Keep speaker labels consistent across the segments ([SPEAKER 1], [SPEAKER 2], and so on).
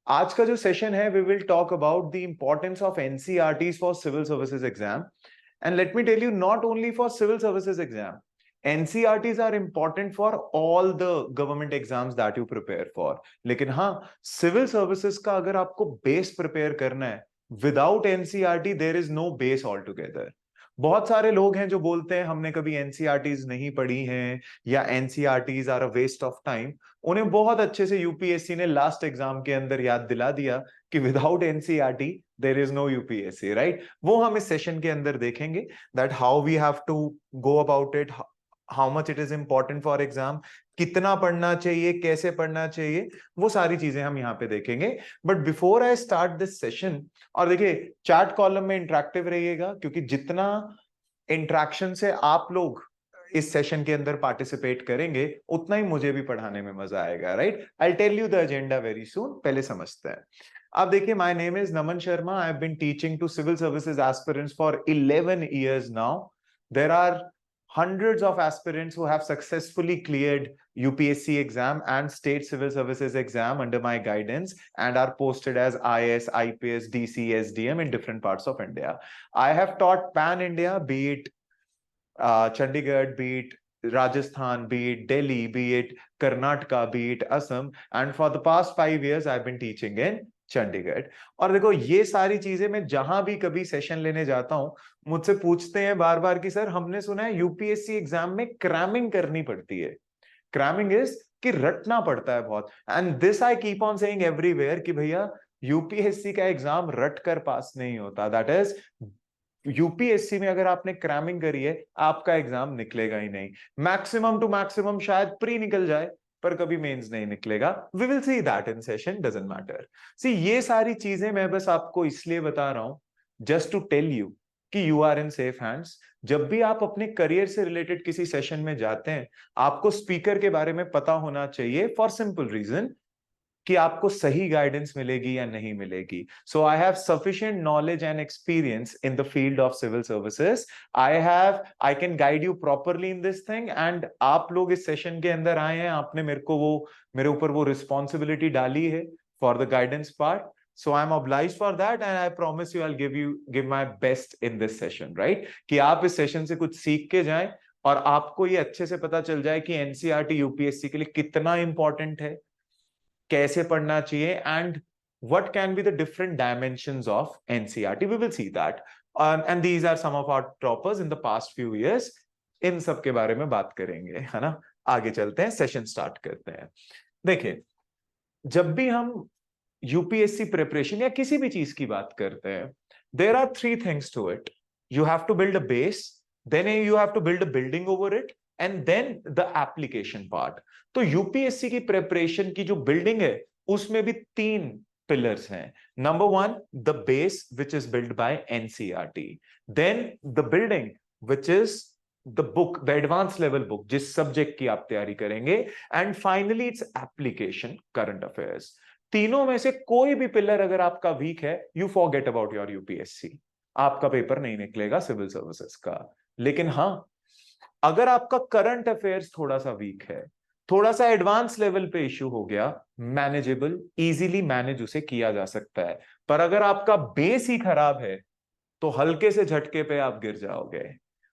[SPEAKER 1] आज का जो सेशन है we will talk about the importance of NCERTs for civil services exam and let me tell you not only for civil services exam NCERTs are important for all the government exams that you prepare for. लेकिन हाँ, civil services का अगर आपको base prepare करना है, without NCERT there is no base altogether. बहुत सारे लोग हैं जो बोलते हैं हमने कभी एनसीईआरटीज नहीं पढ़ी हैं या NCERTs are a waste of time. उन्हें बहुत अच्छे से यूपीएससी ने लास्ट एग्जाम के अंदर याद दिला दिया कि without NCERT there is no UPSC, right. वो हम इस सेशन के अंदर देखेंगे that how we have to go about it, how much it is important for exam, कितना पढ़ना चाहिए, कैसे पढ़ना चाहिए, वो सारी चीजें हम यहाँ पे देखेंगे। But before I start this session, और देखिए चैट कॉलम में इंटरेक्टिव रहिएगा क्योंकि जितना इंटरेक्शन से आप लोग इस सेशन के अंदर पार्टिसिपेट करेंगे उतना ही मुझे भी पढ़ाने में मजा आएगा, right. I tell you the agenda very soon. पहले समझते हैं। अब देखिए, my name is Naman Sharma. I have been teaching to civil services aspirants for 11 years now. There are hundreds of aspirants who have successfully cleared UPSC exam and state civil services exam under my guidance and are posted as IS, IPS, DC, SDM in different parts of India. I have taught pan India, be it Chandigarh, be it Rajasthan, be it Delhi, be it Karnataka, be it Assam, and for the past 5 years I've been teaching in Chandigarh. और देखो, ये सारी चीजें मैं जहां भी कभी session लेने जाता हूं, मुझसे पूछते हैं बार बार कि सर हमने सुना है यूपीएससी एग्जाम में क्रैमिंग करनी पड़ती है। क्रैमिंग इज कि रटना पड़ता है बहुत, and this I keep on saying everywhere कि भैया यूपीएससी का एग्जाम रट कर पास नहीं होता। दैट इज, यूपीएससी में अगर आपने क्रैमिंग करी है आपका एग्जाम निकलेगा ही नहीं। मैक्सिमम टू मैक्सिमम शायद प्री निकल जाए पर कभी मेंस नहीं निकलेगा। We will see that in session, doesn't matter. See, ये सारी चीजें मैं बस आपको इसलिए बता रहा हूं जस्ट टू टेल यू कि you are in safe hands. जब भी आप अपने करियर से रिलेटेड किसी सेशन में जाते हैं, आपको स्पीकर के बारे में पता होना चाहिए फॉर सिंपल रीजन कि आपको सही गाइडेंस मिलेगी या नहीं मिलेगी। So I have sufficient knowledge and experience in the field of civil services. I can guide you properly in this thing. And आप लोग इस सेशन के अंदर आए हैं, आपने मेरे ऊपर वो रिस्पॉन्सिबिलिटी डाली है for the guidance part. So I'm obliged for that and I promise you I'll give my best in this session, right? कि आप इस सेशन से कुछ सीख के जाएं और आपको ये अच्छे से पता चल जाए कि एनसीईआरटी यूपीएससी के लिए कितना इंपॉर्टेंट है, कैसे पढ़ना चाहिए, and what can be the different dimensions of NCERT. We will see that. And these are some of our toppers in the past few years. इन सब के बारे में बात करेंगे, है ना। आगे चलते हैं, सेशन स्टार्ट करते हैं। देखिए, जब भी हम यूपीएससी प्रिपरेशन या किसी भी चीज की बात करते हैं, there are three things to it. You have to build a base, then you have to build a building over it, and then the application part. तो यूपीएससी की प्रिपरेशन की जो बिल्डिंग है उसमें भी तीन पिलर्स हैं। Number one, the base which is build by NCERT, then the building which is the book, the advance level book जिस सब्जेक्ट की आप तैयारी करेंगे, and finally its application, current affairs. तीनों में से कोई भी पिलर अगर आपका वीक है, you forget about your UPSC, आपका पेपर नहीं निकलेगा सिविल सर्विसेज का। लेकिन हाँ, अगर आपका करंट अफेयर्स थोड़ा सा वीक है, थोड़ा सा एडवांस लेवल पे इश्यू हो गया, मैनेजेबल, इजीली मैनेज उसे किया जा सकता है। पर अगर आपका बेस ही खराब है तो हल्के से झटके पे आप गिर जाओगे।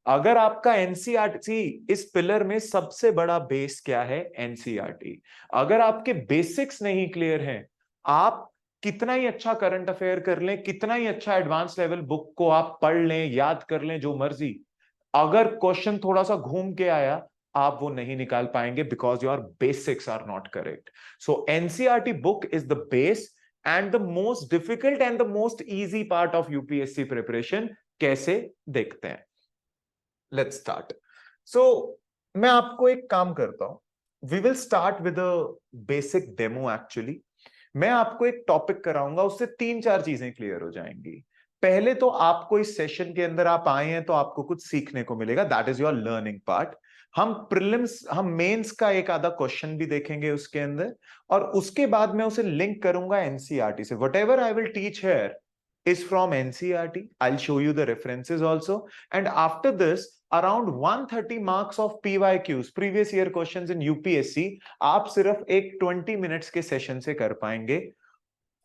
[SPEAKER 1] अगर आपका एनसीईआरटी, इस पिलर में सबसे बड़ा बेस क्या है? एनसीईआरटी। अगर आपके बेसिक्स नहीं क्लियर हैं, आप कितना ही अच्छा करंट अफेयर कर लें, कितना ही अच्छा एडवांस लेवल बुक को आप पढ़ लें, याद कर लें, जो मर्जी, अगर क्वेश्चन थोड़ा सा घूम के आया, आप वो नहीं निकाल पाएंगे because your basics are not correct. So NCERT book is the base and the most difficult and the most easy part of UPSC preparation. कैसे देखते हैं, लेट्स स्टार्ट। सो मैं आपको एक काम करता हूं, we will start with a basic demo. Actually मैं आपको एक टॉपिक कराऊंगा, उससे तीन चार चीजें क्लियर हो जाएंगी। पहले तो आपको इस सेशन के अंदर आप आए हैं तो आपको कुछ सीखने को मिलेगा, that is your learning part. हम मेंस का एक आधा क्वेश्चन भी देखेंगे उसके अंदर, और उसके बाद मैं उसे लिंक करूंगा एनसीईआरटी से। Whatever I will teach here is from NCERT. I'll show you the references also. And after this, around 130 marks of PYQs, previous year questions in UPSC, आप सिर्फ एक 20 minutes के सेशन से कर पाएंगे।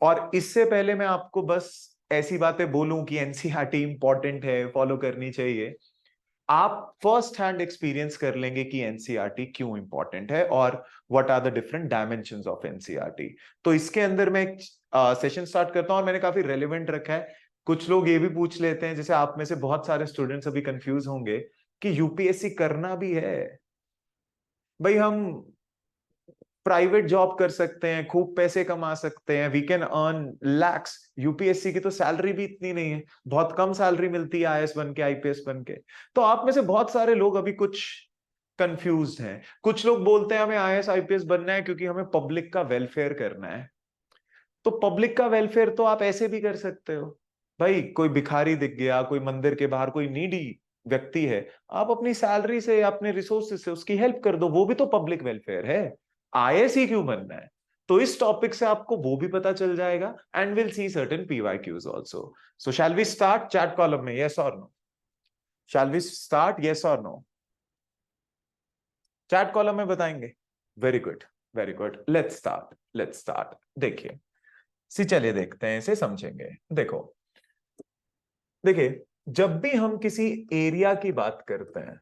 [SPEAKER 1] और इससे पहले मैं आपको बस ऐसी बातें बोलूं कि एनसीईआरटी इंपॉर्टेंट है, फॉलो करनी चाहिए, आप फर्स्ट हैंड एक्सपीरियंस कर लेंगे कि एनसीईआरटी क्यों इंपॉर्टेंट है और what are the different dimensions of NCERT. तो इसके अंदर मैं एक सेशन स्टार्ट करता हूं और मैंने काफी रेलेवेंट रखा है। कुछ लोग ये भी पूछ लेते हैं, जैसे आप में से बहुत सारे स्टूडेंट्स अभी कंफ्यूज होंगे कि यूपीएससी करना भी है। भाई हम प्राइवेट जॉब कर सकते हैं, खूब पैसे कमा सकते हैं, we can earn lakhs. UPSC की तो सैलरी भी इतनी नहीं है, बहुत कम सैलरी मिलती है आईएएस बन के, आईपीएस बन के। तो आप में से बहुत सारे लोग अभी कुछ कंफ्यूज्ड हैं। कुछ लोग बोलते हैं हमें आईएएस आईपीएस बनना है क्योंकि हमें पब्लिक का वेलफेयर करना है। तो पब्लिक का वेलफेयर तो आप ऐसे भी कर सकते हो। भाई कोई भिखारी दिख गया, कोई मंदिर के बाहर कोई नीडी व्यक्ति है, आप अपनी सैलरी से, अपने रिसोर्सेज से उसकी हेल्प कर दो, वो भी तो पब्लिक वेलफेयर है। आईएएस ही क्यों बनना है? तो इस टॉपिक से आपको वो भी पता चल जाएगा and will see certain PYQs also. So shall we start? Chat column में यस और no. Shall we start? Yes और नो? चैट कॉलम में बताएंगे। Very good, very good, let's start, let's start. देखिए चलिए देखते हैं, इसे समझेंगे। देखो, देखिए, जब भी हम किसी एरिया की बात करते हैं,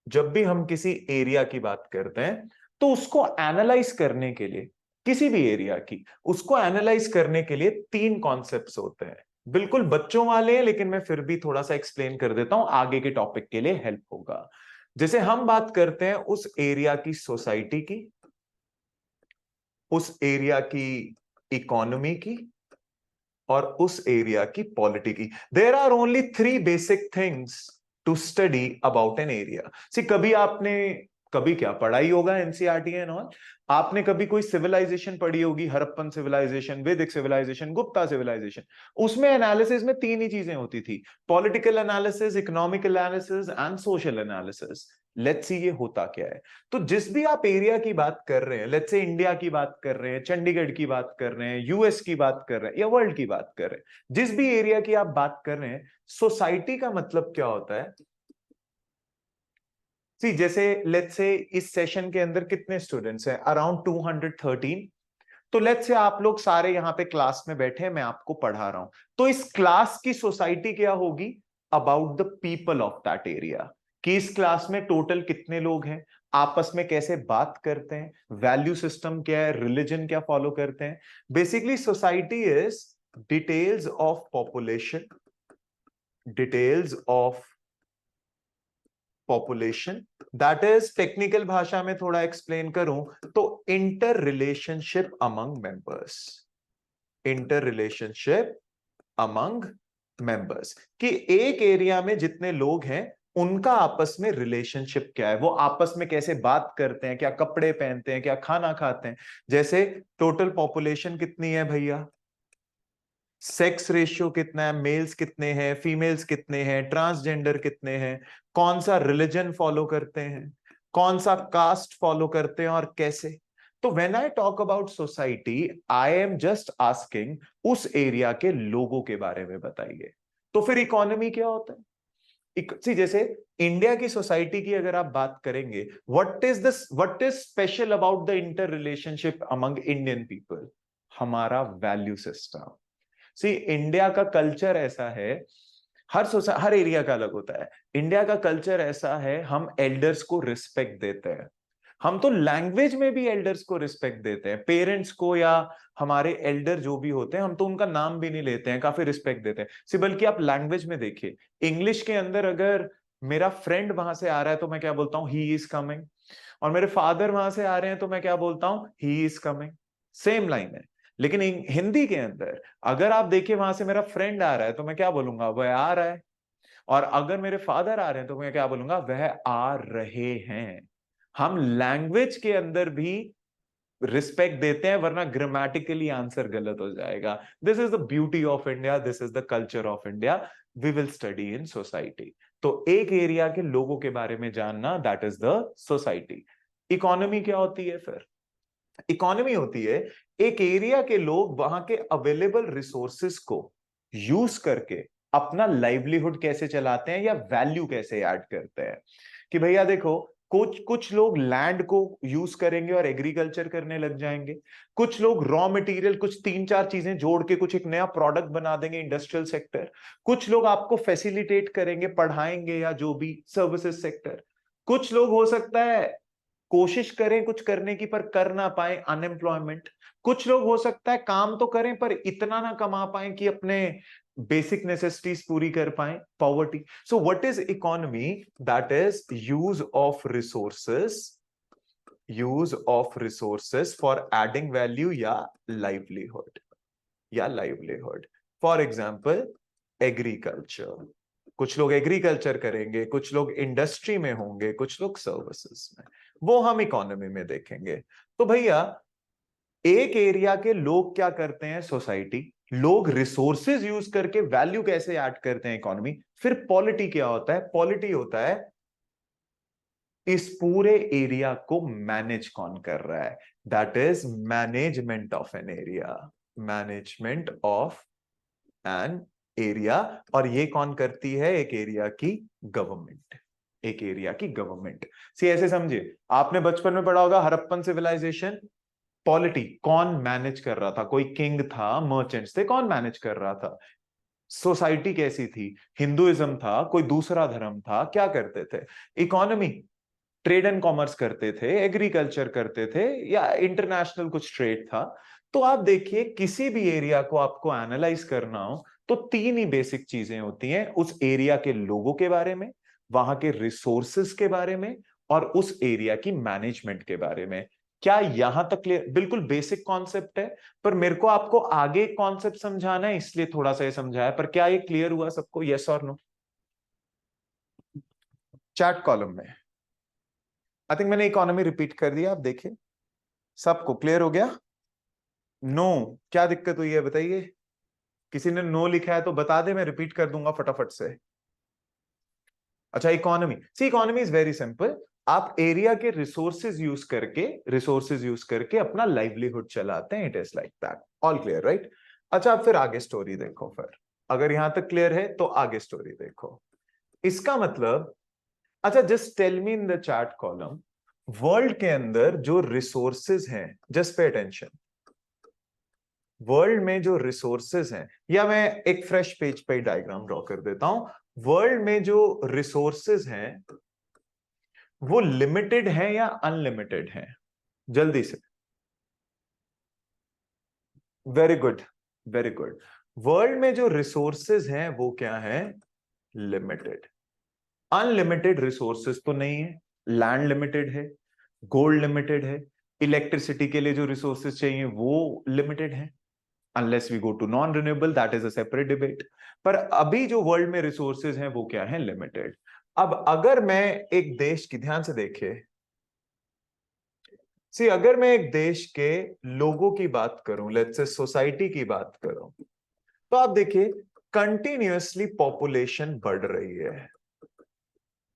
[SPEAKER 1] जब भी हम किसी एरिया की बात करते हैं, तो उसको एनालाइज करने के लिए, किसी भी एरिया की, उसको एनालाइज करने के लिए तीन कॉन्सेप्ट्स होते हैं। बिल्कुल बच्चों वाले हैं, लेकिन मैं फिर भी थोड़ा सा एक्सप्लेन कर देता हूं, आगे के टॉपिक के लिए हेल्प होगा। जैसे हम बात करते हैं उस एरिया की सोसाइटी की, उस एरिया की इकोनॉमी की, और उस एरिया की पॉलिटी की। There are only three basic things to study about an area. See कभी आपने, कभी क्या पढ़ाई होगा एनसीईआरटी एंड ऑल, आपने कभी कोई सिविलाइजेशन पढ़ी होगी, हड़प्पन सिविलाइजेशन, वैदिक सिविलाइजेशन, गुप्ता सिविलाइजेशन। उसमें एनालिसिस में तीन ही चीजें होती थी, political analysis, economic analysis and social analysis. Let's see ये होता क्या है। तो जिस भी आप एरिया की बात कर रहे हैं, लेट्स से इंडिया की बात कर रहे हैं, चंडीगढ़ की बात कर रहे हैं, यूएस की बात कर रहे हैं, या वर्ल्ड की बात कर रहे हैं, जिस भी एरिया की आप बात कर रहे हैं, सोसाइटी का मतलब क्या होता है? सी जैसे लेट्स से इस सेशन के अंदर कितने स्टूडेंट्स हैं? अराउंड 213। तो लेट्स से आप लोग सारे यहाँ पे क्लास में बैठे हैं, मैं आपको पढ़ा रहा हूं, तो इस क्लास की सोसाइटी क्या होगी? About the people of that area. कि इस क्लास में टोटल कितने लोग हैं, आपस में कैसे बात करते हैं, वैल्यू सिस्टम क्या है, रिलीजन क्या फॉलो करते हैं। Basically society is details of population, details of population, that is, technical भाषा में थोड़ा एक्सप्लेन करूं तो inter relationship among members, inter relationship among members. कि एक एरिया में जितने लोग हैं उनका आपस में रिलेशनशिप क्या है, वो आपस में कैसे बात करते हैं, क्या कपड़े पहनते हैं, क्या खाना खाते हैं। जैसे टोटल पॉपुलेशन कितनी है भैया, सेक्स रेशियो कितना है, मेल्स कितने हैं, फीमेल्स कितने हैं, ट्रांसजेंडर कितने हैं, कौन सा रिलीजन फॉलो करते हैं, कौन सा कास्ट फॉलो करते हैं और कैसे। तो when I talk about society, I am just asking उस एरिया के लोगों के बारे में बताइए। तो फिर इकोनॉमी क्या होता है? जैसे इंडिया की सोसाइटी की अगर आप बात करेंगे, what is special about the inter relationship among Indian people? हमारा वैल्यू सिस्टम। सी इंडिया का कल्चर ऐसा है, हर एरिया का अलग होता है। इंडिया का कल्चर ऐसा है, हम एल्डर्स को रिस्पेक्ट देते हैं। हम तो लैंग्वेज में भी एल्डर्स को रिस्पेक्ट देते हैं, पेरेंट्स को या हमारे एल्डर जो भी होते हैं, हम तो उनका नाम भी नहीं लेते हैं, काफी रिस्पेक्ट देते हैं। सी बल्कि आप लैंग्वेज में देखिए, इंग्लिश के अंदर अगर मेरा फ्रेंड वहां से आ रहा है तो मैं क्या बोलता हूं? He is coming. और मेरे फादर वहां से आ रहे हैं तो मैं क्या बोलता हूं? He is coming. Same line है। लेकिन हिंदी के अंदर अगर आप देखिए, वहां से मेरा फ्रेंड आ रहा है तो मैं क्या बोलूंगा? वह आ रहा है। और अगर मेरे फादर आ रहे हैं तो मैं क्या बोलूंगा? वह आ रहे हैं। हम लैंग्वेज के अंदर भी रिस्पेक्ट देते हैं, वरना ग्रामेटिकली आंसर गलत हो जाएगा। This is the beauty of India, this is the culture of India. We will study in society. तो एक एरिया के लोगों के बारे में जानना, that is the society. Economy क्या होती है फिर? इकोनॉमी होती है एक एरिया के लोग वहां के अवेलेबल रिसोर्सेस को यूज करके अपना लाइवलीहुड कैसे चलाते हैं या वैल्यू कैसे ऐड करते हैं। कि भैया देखो, कुछ लोग लैंड को यूज करेंगे और एग्रीकल्चर करने लग जाएंगे, कुछ लोग रॉ मटेरियल, कुछ 3-4 चीजें जोड़ के कुछ एक नया प्रोडक्ट बना देंगे, इंडस्ट्रियल सेक्टर। कुछ लोग आपको फैसिलिटेट करेंगे, पढ़ाएंगे या जो भी, सर्विसेज सेक्टर। कुछ लोग हो सकता है कोशिश करें कुछ करने की पर कर ना पाए, अनएम्प्लॉयमेंट। कुछ लोग हो सकता है काम तो करें पर इतना ना कमा पाए कि अपने बेसिक नेसेसिटीज पूरी कर पाए, poverty. So what is economy? That is use of resources for adding value या लाइवलीहुड। फॉर एग्जाम्पल एग्रीकल्चर, कुछ लोग एग्रीकल्चर करेंगे, कुछ लोग इंडस्ट्री में होंगे, कुछ लोग सर्विसेज में, वो हम इकोनॉमी में देखेंगे। तो भैया एक एरिया के लोग क्या करते हैं, सोसाइटी, लोग रिसोर्सेज यूज करके वैल्यू कैसे ऐड करते हैं, इकोनॉमी। फिर पॉलिटी क्या होता है? पॉलिटी होता है इस पूरे एरिया को मैनेज कौन कर रहा है, that is management of an area, management of an area. और ये कौन करती है? एक एरिया की गवर्नमेंट, एक एरिया की गवर्नमेंट। सी ऐसे समझिए, आपने बचपन में पढ़ा होगा हड़प्पन सिविलाइजेशन, पॉलिटी कौन मैनेज कर रहा था? कोई किंग था, मर्चेंट्स थे, कौन मैनेज कर रहा था? सोसाइटी कैसी थी? हिंदुइज्म था, कोई दूसरा धर्म था, क्या करते थे? इकोनॉमी, ट्रेड एंड कॉमर्स करते थे, एग्रीकल्चर करते थे, या इंटरनेशनल कुछ ट्रेड था। तो आप देखिए किसी भी एरिया को आपको एनालाइज करना हो तो 3 ही बेसिक चीजें होती हैं, उस एरिया के लोगों के बारे में, वहां के रिसोर्सेस के बारे में, और उस एरिया की मैनेजमेंट के बारे में। क्या यहां तक क्लियर? बिल्कुल बेसिक कॉन्सेप्ट है, पर मेरे को आपको आगे कॉन्सेप्ट समझाना है इसलिए थोड़ा सा ये समझाया। पर क्या ये क्लियर हुआ सबको? यस और नो? चैट कॉलम में आई थिंक मैंने इकोनॉमी रिपीट कर दिया, आप देखिए सबको क्लियर हो गया? नो? क्या दिक्कत हुई है बताइए? किसी ने नो लिखा है तो बता दे, मैं रिपीट कर दूंगा फटाफट से। अच्छा, economy, see economy is very simple. आप एरिया के रिसोर्सेज यूज करके अपना लाइवलीहुड चलाते हैं, it is like that. All clear, right? अच्छा, अब फिर आगे स्टोरी देखो। फिर अगर यहां तक क्लियर है तो आगे स्टोरी देखो। इसका मतलब, अच्छा just tell me in the chat column, world के अंदर जो रिसोर्सेज हैं, जस्ट पे अटेंशन, वर्ल्ड में जो रिसोर्सेज हैं, या मैं एक फ्रेश पेज पे डायग्राम ड्रॉ कर देता हूं। वर्ल्ड में जो रिसोर्सेज हैं वो लिमिटेड है या अनलिमिटेड है? जल्दी से। Very good, very good. World में जो रिसोर्सेज हैं वो क्या है? लिमिटेड। अनलिमिटेड रिसोर्सेज तो नहीं है। लैंड लिमिटेड है, गोल्ड लिमिटेड है, इलेक्ट्रिसिटी के लिए जो रिसोर्सेज चाहिए वो लिमिटेड है, unless we go to non renewable, that is a separate debate. पर अभी जो वर्ल्ड में रिसोर्सेज हैं वो क्या है? लिमिटेड। अब अगर मैं एक देश की, ध्यान से देखिए, सी अगर मैं एक देश के लोगों की बात करूं, लेट्स से सोसाइटी की बात करूं, तो आप देखिए कंटिन्यूअसली पॉपुलेशन बढ़ रही है,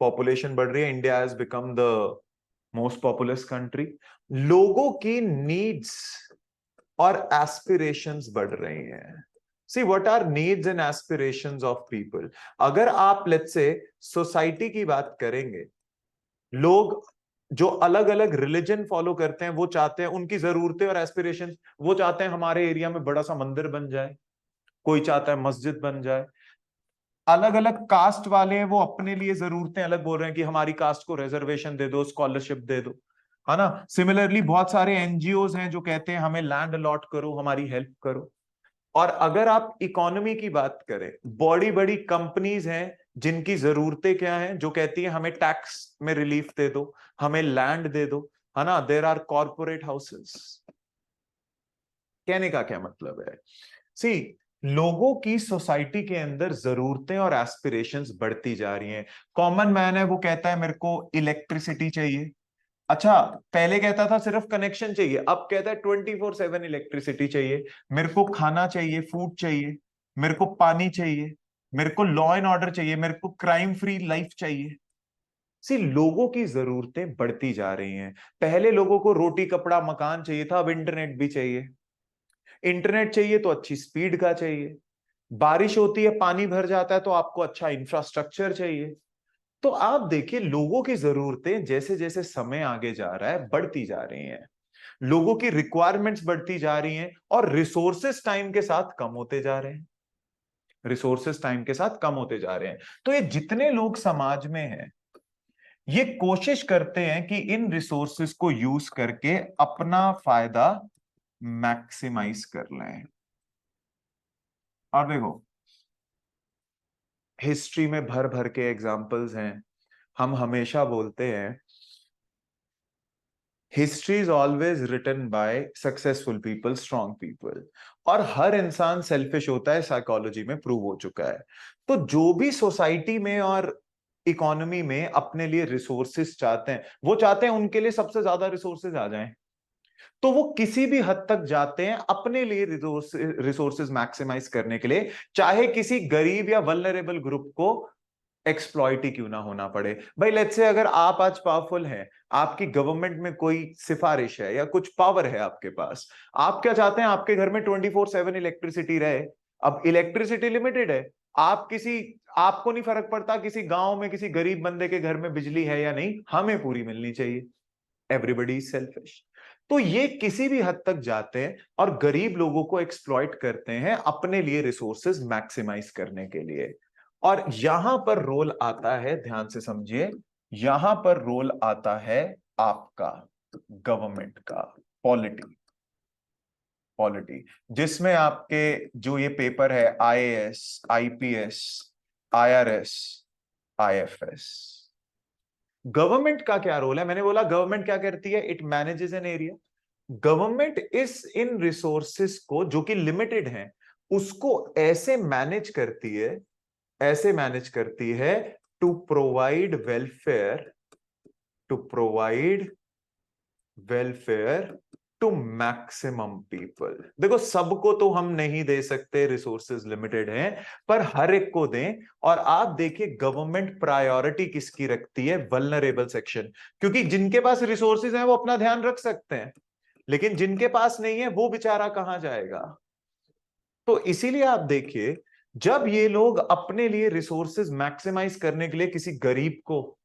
[SPEAKER 1] पॉपुलेशन बढ़ रही है। India has become the most populous country. लोगों की नीड्स और एस्पिरेशंस बढ़ रही हैं। See what our needs and aspirations of people? अगर आप लेट्स से सोसाइटी की बात करेंगे, लोग जो अलग अलग रिलीजन फॉलो करते हैं वो चाहते हैं, उनकी जरूरतें और एस्पिरेशंस, वो चाहते हैं हमारे एरिया में बड़ा सा मंदिर बन जाए, कोई चाहता है मस्जिद बन जाए। अलग अलग कास्ट वाले हैं, वो अपने लिए जरूरतें अलग बोल रहे हैं कि हमारी कास्ट को रिजर्वेशन दे दो, स्कॉलरशिप दे दो, है ना। सिमिलरली बहुत सारे एनजीओज हैं जो कहते हैं हमें लैंड अलॉट करो, हमारी हेल्प करो। और अगर आप इकोनॉमी की बात करें, बड़ी बड़ी कंपनीज हैं जिनकी जरूरतें क्या हैं, जो कहती है हमें टैक्स में रिलीफ दे दो, हमें लैंड दे दो, है ना। There are corporate houses. कहने का क्या मतलब है? सी लोगों की सोसाइटी के अंदर जरूरतें और एस्पिरेशंस बढ़ती जा रही हैं। कॉमन मैन है, वो कहता है मेरे को इलेक्ट्रिसिटी चाहिए। अच्छा, पहले कहता था सिर्फ कनेक्शन चाहिए, अब कहता है 24/7 इलेक्ट्रिसिटी चाहिए। मेरे को खाना चाहिए, फूड चाहिए, मेरे को पानी चाहिए, मेरे को लॉ एंड ऑर्डर चाहिए, मेरे को क्राइम फ्री लाइफ चाहिए। सी लोगों की जरूरतें बढ़ती जा रही हैं। पहले लोगों को रोटी कपड़ा मकान चाहिए था, अब इंटरनेट भी चाहिए। इंटरनेट चाहिए तो अच्छी स्पीड का चाहिए। बारिश होती है, पानी भर जाता है तो आपको अच्छा इंफ्रास्ट्रक्चर चाहिए। तो आप देखिए लोगों की जरूरतें जैसे जैसे समय आगे जा रहा है बढ़ती जा रही हैं, लोगों की रिक्वायरमेंट्स बढ़ती जा रही हैं और रिसोर्सेस टाइम के साथ कम होते जा रहे हैं, रिसोर्सेस टाइम के साथ कम होते जा रहे हैं। तो ये जितने लोग समाज में हैं ये कोशिश करते हैं कि इन रिसोर्सेस को यूज करके अपना फायदा मैक्सिमाइज कर लें। और देखो हिस्ट्री में भर भर के एग्जाम्पल्स हैं। हम हमेशा बोलते हैं history is always written by successful people, strong people, और हर इंसान सेल्फिश होता है, साइकोलॉजी में प्रूव हो चुका है। तो जो भी सोसाइटी में और इकोनॉमी में अपने लिए रिसोर्सेस चाहते हैं, वो चाहते हैं उनके लिए सबसे ज्यादा रिसोर्सेज आ जाएं, तो वो किसी भी हद तक जाते हैं अपने लिए रिसोर्सेज मैक्सिमाइज करने के लिए, चाहे किसी गरीब या वल्नरेबल ग्रुप को एक्सप्लॉइट ही क्यों ना होना पड़े। भाई लेट्स से अगर आप आज पावरफुल हैं, आपकी गवर्नमेंट में कोई सिफारिश है या कुछ पावर है आपके पास, आप क्या चाहते हैं आपके घर में 24/7 इलेक्ट्रिसिटी रहे। अब इलेक्ट्रिसिटी लिमिटेड है, आप किसी आपको नहीं फर्क पड़ता किसी गांव में किसी गरीब बंदे के घर में बिजली है या नहीं, हमें पूरी मिलनी चाहिए। Everybody is selfish. तो ये किसी भी हद तक जाते हैं और गरीब लोगों को एक्सप्लॉइट करते हैं अपने लिए रिसोर्सेज मैक्सिमाइज करने के लिए। और यहां पर रोल आता है, ध्यान से समझिए, यहां पर रोल आता है आपका, गवर्नमेंट का, पॉलिटी, पॉलिटी, जिसमें आपके जो ये पेपर है IAS, IPS, IRS, IFS, government का क्या रोल है? मैंने बोला गवर्नमेंट क्या करती है, it manages an area. Government इस इन रिसोर्सेस को जो कि लिमिटेड हैं उसको ऐसे मैनेज करती है, ऐसे मैनेज करती है to provide welfare, to provide welfare to maximum people. देखो सबको तो हम नहीं दे सकते, रिसोर्सेज लिमिटेड हैं, पर हर एक को दें। और आप देखिए गवर्नमेंट प्रायोरिटी किसकी रखती है, वल्नरेबल सेक्शन, क्योंकि जिनके पास रिसोर्सेज हैं वो अपना ध्यान रख सकते हैं, लेकिन जिनके पास नहीं है वो बेचारा कहां जाएगा। तो इसीलिए आप देखिए जब ये लोग अपने लिए रिसोर्सेज मैक्सिमाइज करने के लिए किसी गरीब को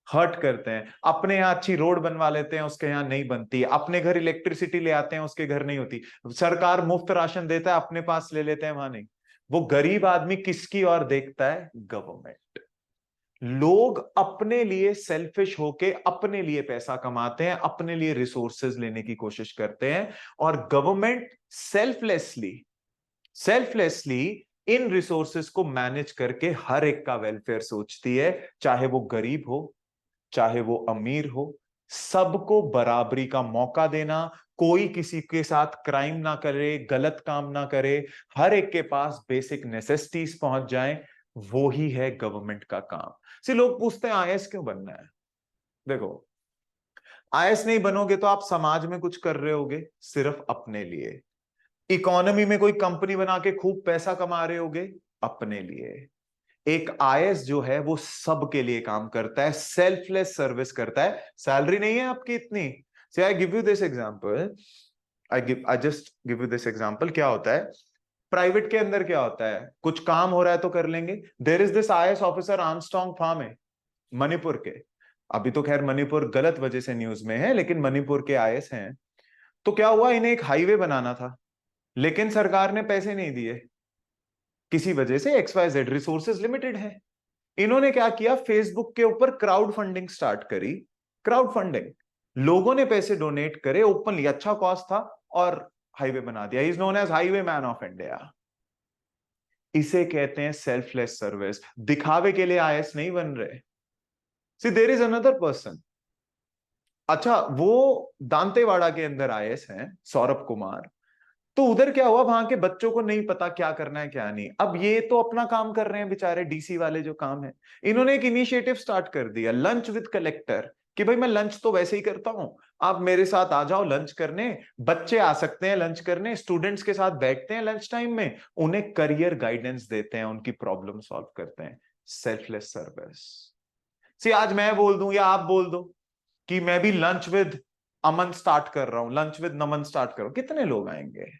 [SPEAKER 1] हर्ट करते हैं, अपने यहां अच्छी रोड बनवा लेते हैं उसके यहां नहीं बनती, अपने घर इलेक्ट्रिसिटी ले आते हैं उसके घर नहीं होती, सरकार मुफ्त राशन देता है अपने पास ले लेते हैं वहां नहीं, वो गरीब आदमी किसकी ओर देखता है, गवर्नमेंट। लोग अपने लिए सेल्फिश होके अपने लिए पैसा कमाते हैं, अपने लिए रिसोर्सेज लेने की कोशिश करते हैं, और गवर्नमेंट सेल्फलेसली, सेल्फलेसली इन रिसोर्सेज को मैनेज करके हर एक का वेलफेयर सोचती है, चाहे वो गरीब हो चाहे वो अमीर हो, सबको बराबरी का मौका देना, कोई किसी के साथ क्राइम ना करे, गलत काम ना करे, हर एक के पास बेसिक नेसेसिटीज पहुंच जाएं, वो ही है गवर्नमेंट का काम। से लोग पूछते हैं आईएएस क्यों बनना है? देखो आईएएस नहीं बनोगे तो आप समाज में कुछ कर रहे होगे सिर्फ अपने लिए, इकोनॉमी में कोई कंपनी बना के खूब पैसा कमा रहे होगे अपने लिए। एक आईएएस जो है वो सबके लिए काम करता है, सेल्फलेस सर्विस करता है, सैलरी नहीं है आपकी इतनी। से आई give you this example, I just give you this example. क्या होता है प्राइवेट के अंदर, क्या होता है कुछ काम हो रहा है तो कर लेंगे। There is this IAS officer Armstrong फार्म है मणिपुर के, अभी तो खैर मणिपुर गलत वजह से न्यूज में है, लेकिन मणिपुर के आईएएस हैं। तो क्या हुआ, इन्हें एक हाईवे बनाना था लेकिन सरकार ने पैसे नहीं दिए, किसी वजह से XYZ, रिसोर्सेज लिमिटेड है। इन्होंने क्या किया, फेसबुक के ऊपर क्राउड फंडिंग स्टार्ट करी, क्राउड फंडिंग, लोगों ने पैसे डोनेट करे ओपनली, अच्छा कॉस्ट था, और हाईवे बना दिया। Is known as highway man of India. इसे कहते हैं सेल्फलेस सर्विस। दिखावे के लिए आईएएस नहीं बन रहे। सी देयर इज अनदर पर्सन, अच्छा वो दांतेवाड़ा के अंदर आईएएस हैं सौरभ कुमार। तो उधर क्या हुआ, वहां के बच्चों को नहीं पता क्या करना है क्या नहीं, अब ये तो अपना काम कर रहे हैं बेचारे, डीसी वाले जो काम है, इन्होंने एक इनिशिएटिव स्टार्ट कर दिया, लंच विद कलेक्टर, कि भाई मैं लंच तो वैसे ही करता हूं, आप मेरे साथ आ जाओ लंच करने। बच्चे आ सकते हैं लंच करने, स्टूडेंट्स के साथ बैठते हैं लंच टाइम में, उन्हें करियर गाइडेंस देते हैं, उनकी प्रॉब्लम सॉल्व करते हैं। Selfless service. सी आज मैं बोल दूं या आप बोल दो कि मैं भी लंच विद अमन स्टार्ट कर रहा हूं, लंच विद नमन स्टार्ट कर रहा हूं, कितने लोग आएंगे?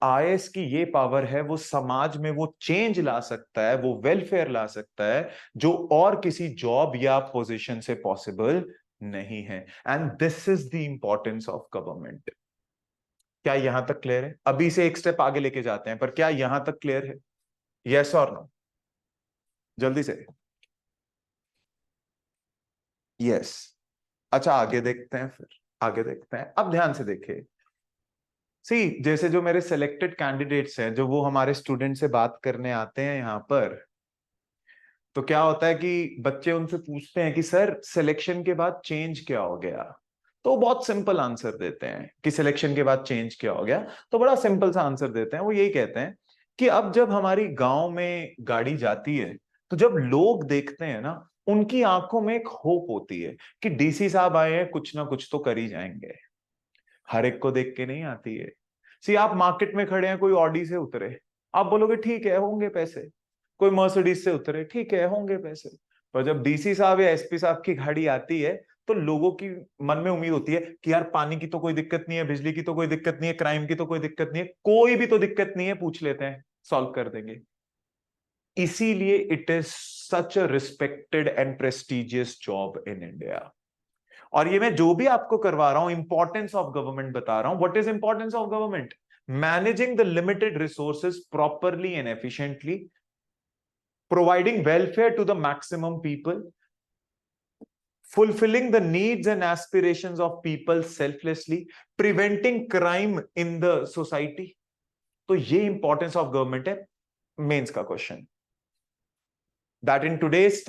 [SPEAKER 1] आईएएस की ये पावर है, वो समाज में वो चेंज ला सकता है, वो वेलफेयर ला सकता है जो और किसी जॉब या पोजीशन से पॉसिबल नहीं है। And this is the importance of government. क्या यहां तक क्लियर है? अभी से एक स्टेप आगे लेके जाते हैं, पर क्या यहां तक क्लियर है? यस और नो? जल्दी से। यस। अच्छा, आगे देखते हैं फिर। आगे देखते हैं, अब ध्यान से देखिए। सी, जैसे जो मेरे सिलेक्टेड कैंडिडेट्स हैं, जो वो हमारे स्टूडेंट से बात करने आते हैं यहाँ पर, तो क्या होता है कि बच्चे उनसे पूछते हैं कि सर सिलेक्शन के बाद चेंज क्या हो गया? तो बहुत सिंपल आंसर देते हैं कि सिलेक्शन के बाद चेंज क्या हो गया। तो बड़ा सिंपल सा आंसर देते हैं, वो यही कहते हैं कि अब जब हमारी गांव में गाड़ी जाती है, तो जब लोग देखते हैं ना, उनकी आंखों में एक होप होती है कि डीसी साहब आए हैं, कुछ ना कुछ तो कर ही जाएंगे। हर एक को देख के नहीं आती है। सी, आप मार्केट में खड़े हैं, कोई ऑडी से उतरे, आप बोलोगे ठीक है होंगे पैसे। कोई मर्सिडीज से उतरे, ठीक है होंगे पैसे। पर जब डीसी साहब या एसपी साहब की गाड़ी आती है, तो लोगों की मन में उम्मीद होती है कि यार पानी की तो कोई दिक्कत नहीं है, बिजली की तो कोई दिक्कत नहीं है, क्राइम की तो कोई दिक्कत नहीं है, कोई भी तो दिक्कत नहीं है, पूछ लेते हैं, सॉल्व कर देंगे। इसीलिए it is such a respected and prestigious job in India. और ये मैं जो भी आपको करवा रहा हूं, इंपॉर्टेंस ऑफ गवर्नमेंट बता रहा हूं। What is importance of government? Managing the limited resources properly and efficiently, providing welfare to the maximum people, fulfilling the needs and aspirations of people selflessly, preventing crime in the society। तो ये importance of government है। Mains का question, that in today's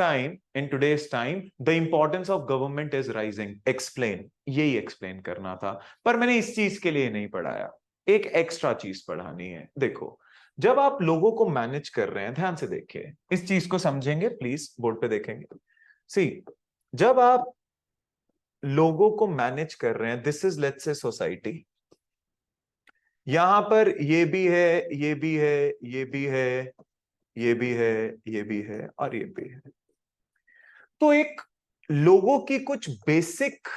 [SPEAKER 1] time the importance of government is rising, explain। यही explain करना था, पर मैंने इस चीज के लिए नहीं पढ़ाया, एक एक्स्ट्रा चीज पढ़ानी है। देखो, जब आप लोगों को मैनेज कर रहे हैं, ध्यान से देखिए, इस चीज को समझेंगे प्लीज, बोर्ड पे देखेंगे। सी, जब आप लोगों को मैनेज कर रहे हैं, this is let's say society, यहां पर ये भी है, ये भी है, ये भी है, ये भी है, ये भी है, और ये भी है। तो एक लोगों की कुछ बेसिक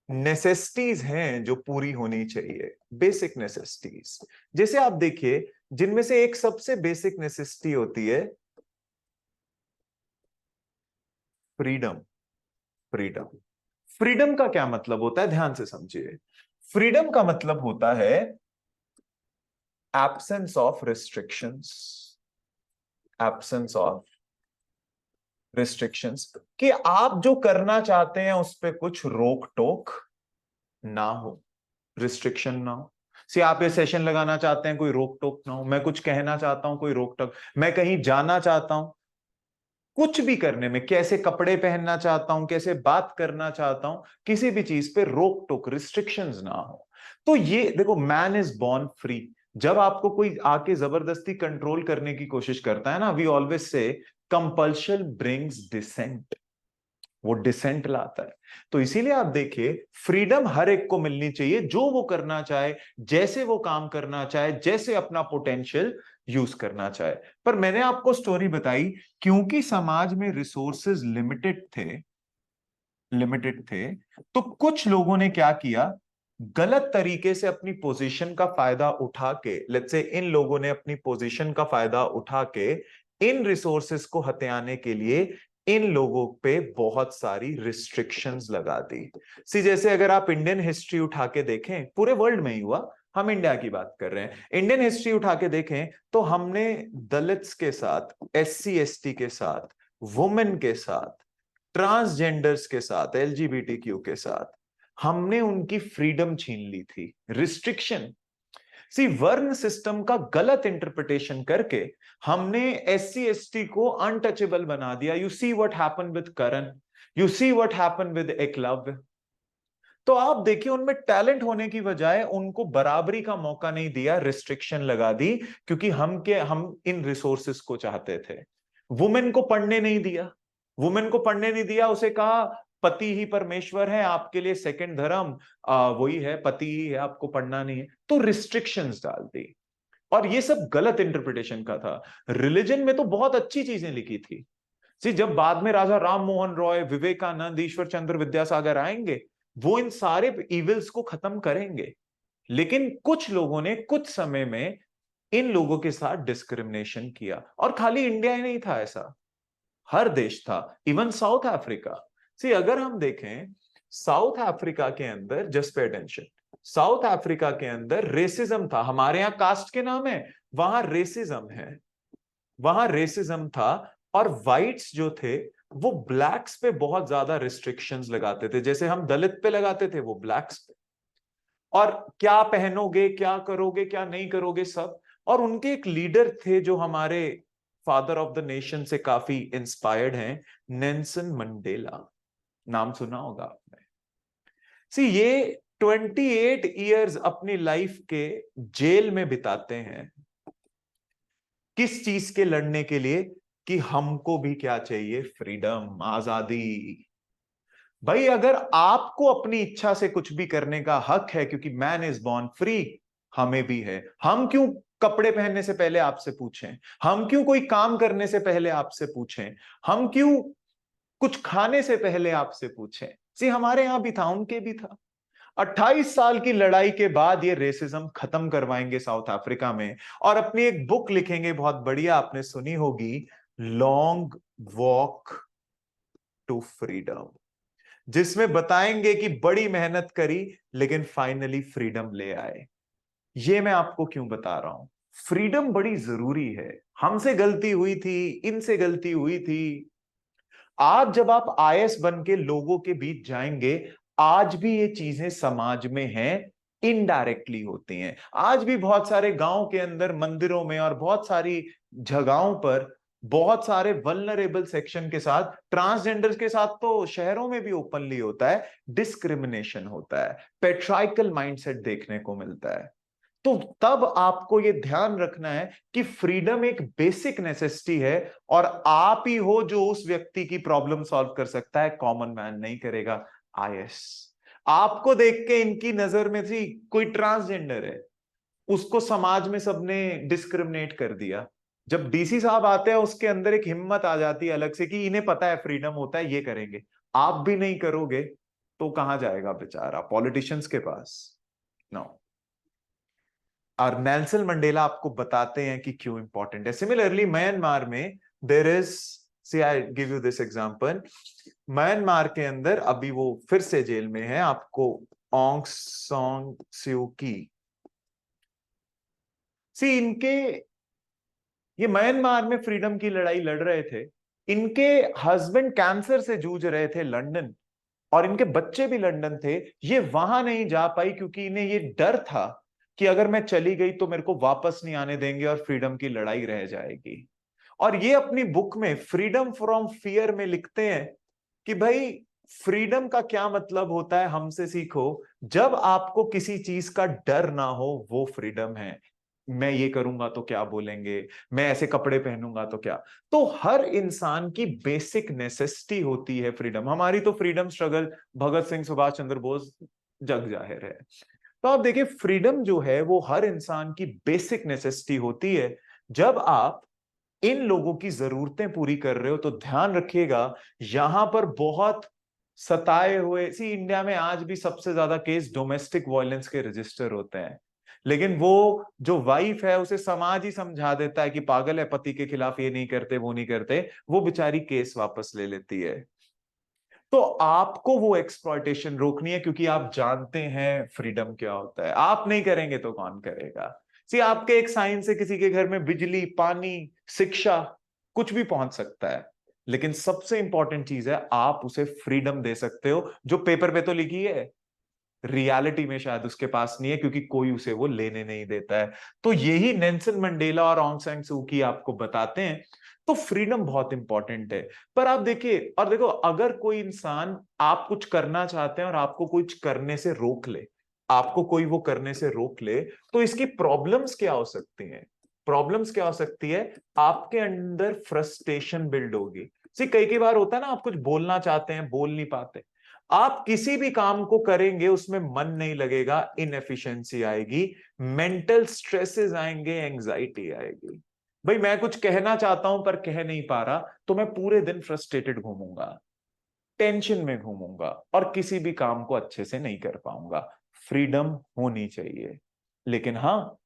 [SPEAKER 1] नेसेसिटीज हैं जो पूरी होनी चाहिए, बेसिक नेसेसिटीज। जैसे आप देखिए, जिनमें से एक सबसे बेसिक नेसेसिटी होती है फ्रीडम। फ्रीडम। फ्रीडम का क्या मतलब होता है, ध्यान से समझिए। फ्रीडम का मतलब होता है absence of restrictions. Absence of restrictions, कि आप जो करना चाहते हैं उस पर कुछ रोक टोक ना हो, रिस्ट्रिक्शन ना हो। सी, आप ये सेशन लगाना चाहते हैं, कोई रोक टोक ना हो। मैं कुछ कहना चाहता हूं, कोई रोक टोक। मैं कहीं जाना चाहता हूं, कुछ भी करने में, कैसे कपड़े पहनना चाहता हूं, कैसे बात करना चाहता हूं, किसी भी चीज पे रोक टोक, रिस्ट्रिक्शंस ना हो। तो ये देखो, मैन इज बॉर्न फ्री। जब आपको कोई आके जबरदस्ती कंट्रोल करने की कोशिश करता है ना, we always say compulsion brings dissent, वो डिसेंट लाता है। तो इसीलिए आप देखिए, फ्रीडम हर एक को मिलनी चाहिए, जो वो करना चाहे, जैसे वो काम करना चाहे, जैसे अपना पोटेंशियल यूज करना चाहे। पर मैंने आपको स्टोरी बताई, क्योंकि समाज में रिसोर्सेज लिमिटेड थे, तो कुछ लोगों ने क्या किया, गलत तरीके से अपनी पोजीशन का फायदा उठा के, लेट्स से इन लोगों ने अपनी पोजीशन का फायदा उठा के इन रिसोर्सेज को हथियाने के लिए इन लोगों पे बहुत सारी रिस्ट्रिक्शंस लगा दी। सी, जैसे अगर आप इंडियन हिस्ट्री उठा के देखें, पूरे वर्ल्ड में ही हुआ, हम इंडिया की बात कर रहे हैं, इंडियन हिस्ट्री उठा के देखें, तो हमने दलित्स के साथ, एससी एसटी के साथ, वुमेन के साथ, ट्रांसजेंडर्स के साथ, एलजीबीटीक्यू के साथ, हमने उनकी फ्रीडम छीन ली थी, रिस्ट्रिक्शन। सी, वर्ण सिस्टम का गलत इंटरप्रिटेशन करके हमने एससी एसटी को अनटचेबल बना दिया। You see what happened with Karan, you see what happened with Eklavya. तो आप देखिए, उनमें टैलेंट होने की बजाय उनको बराबरी का मौका नहीं दिया, रिस्ट्रिक्शन लगा दी, क्योंकि हम इन रिसोर्सेस को चाहते थे। वुमेन को पढ़ने नहीं दिया, वुमेन को पढ़ने नहीं दिया, उसे कहा पति ही परमेश्वर है, आपके लिए सेकंड धर्म वही है, पति ही है, आपको पढ़ना नहीं है। तो रिस्ट्रिक्शंस डाल दी, और ये सब गलत इंटरप्रिटेशन का था। रिलीजन में तो बहुत अच्छी चीजें लिखी थी। जी, जब बाद में राजा राम मोहन रॉय, विवेकानंद, ईश्वर चंद्र विद्यासागर आएंगे, वो इन सारे इविल्स को खत्म करेंगे। लेकिन कुछ लोगों ने कुछ समय में इन लोगों के साथ डिस्क्रिमिनेशन किया, और खाली इंडिया ही नहीं था ऐसा, हर देश था, इवन साउथ अफ्रीका। सी अगर हम देखें साउथ अफ्रीका के अंदर, just pay attention, south Africa के अंदर रेसिज्म था। हमारे यहां कास्ट के नाम है, वहां रेसिज्म है, वहां रेसिज्म था। और व्हाइट्स जो थे वो ब्लैक्स पे बहुत ज्यादा रिस्ट्रिक्शंस लगाते थे, जैसे हम दलित पे लगाते थे वो ब्लैक्स पे, और क्या पहनोगे, क्या करोगे, क्या नहीं करोगे, सब। और उनके एक लीडर थे जो हमारे फादर ऑफ द नेशन से काफी इंस्पायर्ड हैं, नेल्सन मंडेला। नाम सुना होगा आपने। सी ये 28 इयर्स अपनी लाइफ के जेल में बिताते हैं, किस चीज के लड़ने के लिए, कि हमको भी क्या चाहिए, फ्रीडम, आजादी। भाई अगर आपको अपनी इच्छा से कुछ भी करने का हक है, क्योंकि मैन इज बॉर्न फ्री, हमें भी है। हम क्यों कपड़े पहनने से पहले आपसे पूछें, हम क्यों कोई काम करने से पहले आपसे पूछें, हम क्यों कुछ खाने से पहले आपसे पूछें। सी हमारे यहां भी था, उनके भी था। 28 साल की लड़ाई के बाद ये रेसिज्म खत्म करवाएंगे साउथ अफ्रीका में, और अपनी एक बुक लिखेंगे, बहुत बढ़िया, आपने सुनी होगी, लॉन्ग वॉक टू फ्रीडम, जिसमें बताएंगे कि बड़ी मेहनत करी लेकिन फाइनली फ्रीडम ले आए। ये मैं आपको क्यों बता रहा हूं, फ्रीडम बड़ी जरूरी है। हमसे गलती हुई थी, इनसे गलती हुई थी। आज जब आप आईएएस बन के लोगों के बीच जाएंगे, आज भी ये चीजें समाज में हैं, इनडायरेक्टली होती हैं। आज भी बहुत सारे गांव के अंदर, मंदिरों में और बहुत सारी जगहों पर, बहुत सारे वल्नरेबल सेक्शन के साथ, ट्रांसजेंडर्स के साथ तो शहरों में भी ओपनली होता है, डिस्क्रिमिनेशन होता है, पेट्राइकल माइंडसेट देखने को मिलता है। तो तब आपको यह ध्यान रखना है कि फ्रीडम एक बेसिक नेसेसिटी है, और आप ही हो जो उस व्यक्ति की प्रॉब्लम सॉल्व कर सकता है, कॉमन मैन नहीं करेगा। आईएएस आपको देख के इनकी नजर में थी कोई ट्रांसजेंडर है, उसको समाज में सबने डिस्क्रिमिनेट कर दिया। जब डीसी साहब आते हैं, उसके अंदर एक हिम्मत आ जाती है अलग से कि इन्हें पता है फ्रीडम होता है, ये करेंगे। आप भी नहीं करोगे तो कहां जाएगा बेचारा, पॉलिटिशियंस के पास। नो। और नेल्सन मंडेला आपको बताते हैं कि क्यों इंपॉर्टेंट है। सिमिलरली म्यांमार में there is, see I give you this example, Myanmar के अंदर अभी वो फिर से जेल में है, आपको ऑंग सॉन्ग स्यू की। सी इनके, ये म्यांमार में फ्रीडम की लड़ाई लड़ रहे थे, इनके हस्बैंड कैंसर से जूझ रहे थे लंदन, और इनके बच्चे भी लंदन थे। ये वहां नहीं जा पाई क्योंकि इन्हें ये डर था कि अगर मैं चली गई तो मेरे को वापस नहीं आने देंगे और फ्रीडम की लड़ाई रह जाएगी। और ये अपनी बुक में फ्रीडम फ्रॉम फियर में लिखते हैं कि भाई फ्रीडम का क्या मतलब होता है, हमसे सीखो। जब आपको किसी चीज का डर ना हो, वो फ्रीडम है। मैं ये करूंगा तो क्या बोलेंगे, मैं ऐसे कपड़े पहनूंगा तो क्या। तो हर इंसान की बेसिक नेसेसिटी होती है फ्रीडम। हमारी तो फ्रीडम स्ट्रगल भगत सिंह, सुभाष चंद्र बोस, जग जाहिर है। तो आप देखिए, फ्रीडम जो है वो हर इंसान की बेसिक नेसेसिटी होती है। जब आप इन लोगों की जरूरतें पूरी कर रहे हो तो ध्यान रखिएगा, यहां पर बहुत सताए हुए, सी इंडिया में आज भी सबसे ज्यादा केस डोमेस्टिक वायलेंस के रजिस्टर होते हैं, लेकिन वो जो वाइफ है उसे समाज ही समझा देता है कि पागल है, पति के खिलाफ ये नहीं करते, वो नहीं करते, वो बेचारी केस वापस ले लेती है। तो आपको वो एक्सप्लॉयटेशन रोकनी है, क्योंकि आप जानते हैं फ्रीडम क्या होता है। आप नहीं करेंगे तो कौन करेगा। सी आपके एक साइन से किसी के घर में बिजली, पानी, शिक्षा, कुछ भी पहुंच सकता है, लेकिन सबसे इंपॉर्टेंट चीज है आप उसे फ्रीडम दे सकते हो, जो पेपर पे तो लिखी है, रियलिटी में शायद उसके पास नहीं है, क्योंकि कोई उसे वो लेने नहीं देता है। तो यही नेल्सन मंडेला और ऑंग सैन सू की आपको बताते हैं। तो फ्रीडम बहुत इंपॉर्टेंट है। पर आप देखिए, और देखो, अगर कोई इंसान, आप कुछ करना चाहते हैं और आपको कुछ करने से रोक ले, आपको कोई वो करने से रोक ले, तो इसकी प्रॉब्लम्स क्या हो सकती हैं। प्रॉब्लम्स क्या हो सकती है, आपके अंदर फ्रस्ट्रेशन बिल्ड होगी। सी कई कई बार होता है ना, आप कुछ बोलना चाहते हैं, बोल नहीं पाते, आप किसी भी काम को करेंगे उसमें मन नहीं लगेगा, इनएफिशिएंसी आएगी, मेंटल स्ट्रेसेस आएंगे, एंजाइटी आएगी। भाई मैं कुछ कहना चाहता हूं पर कह नहीं पा रहा, तो मैं पूरे दिन फ्रस्ट्रेटेड घूमूंगा, टेंशन में घूमूंगा, और किसी भी काम को अच्छे से नहीं कर पाऊंगा। फ्रीडम होनी चाहिए, लेकिन हाँ,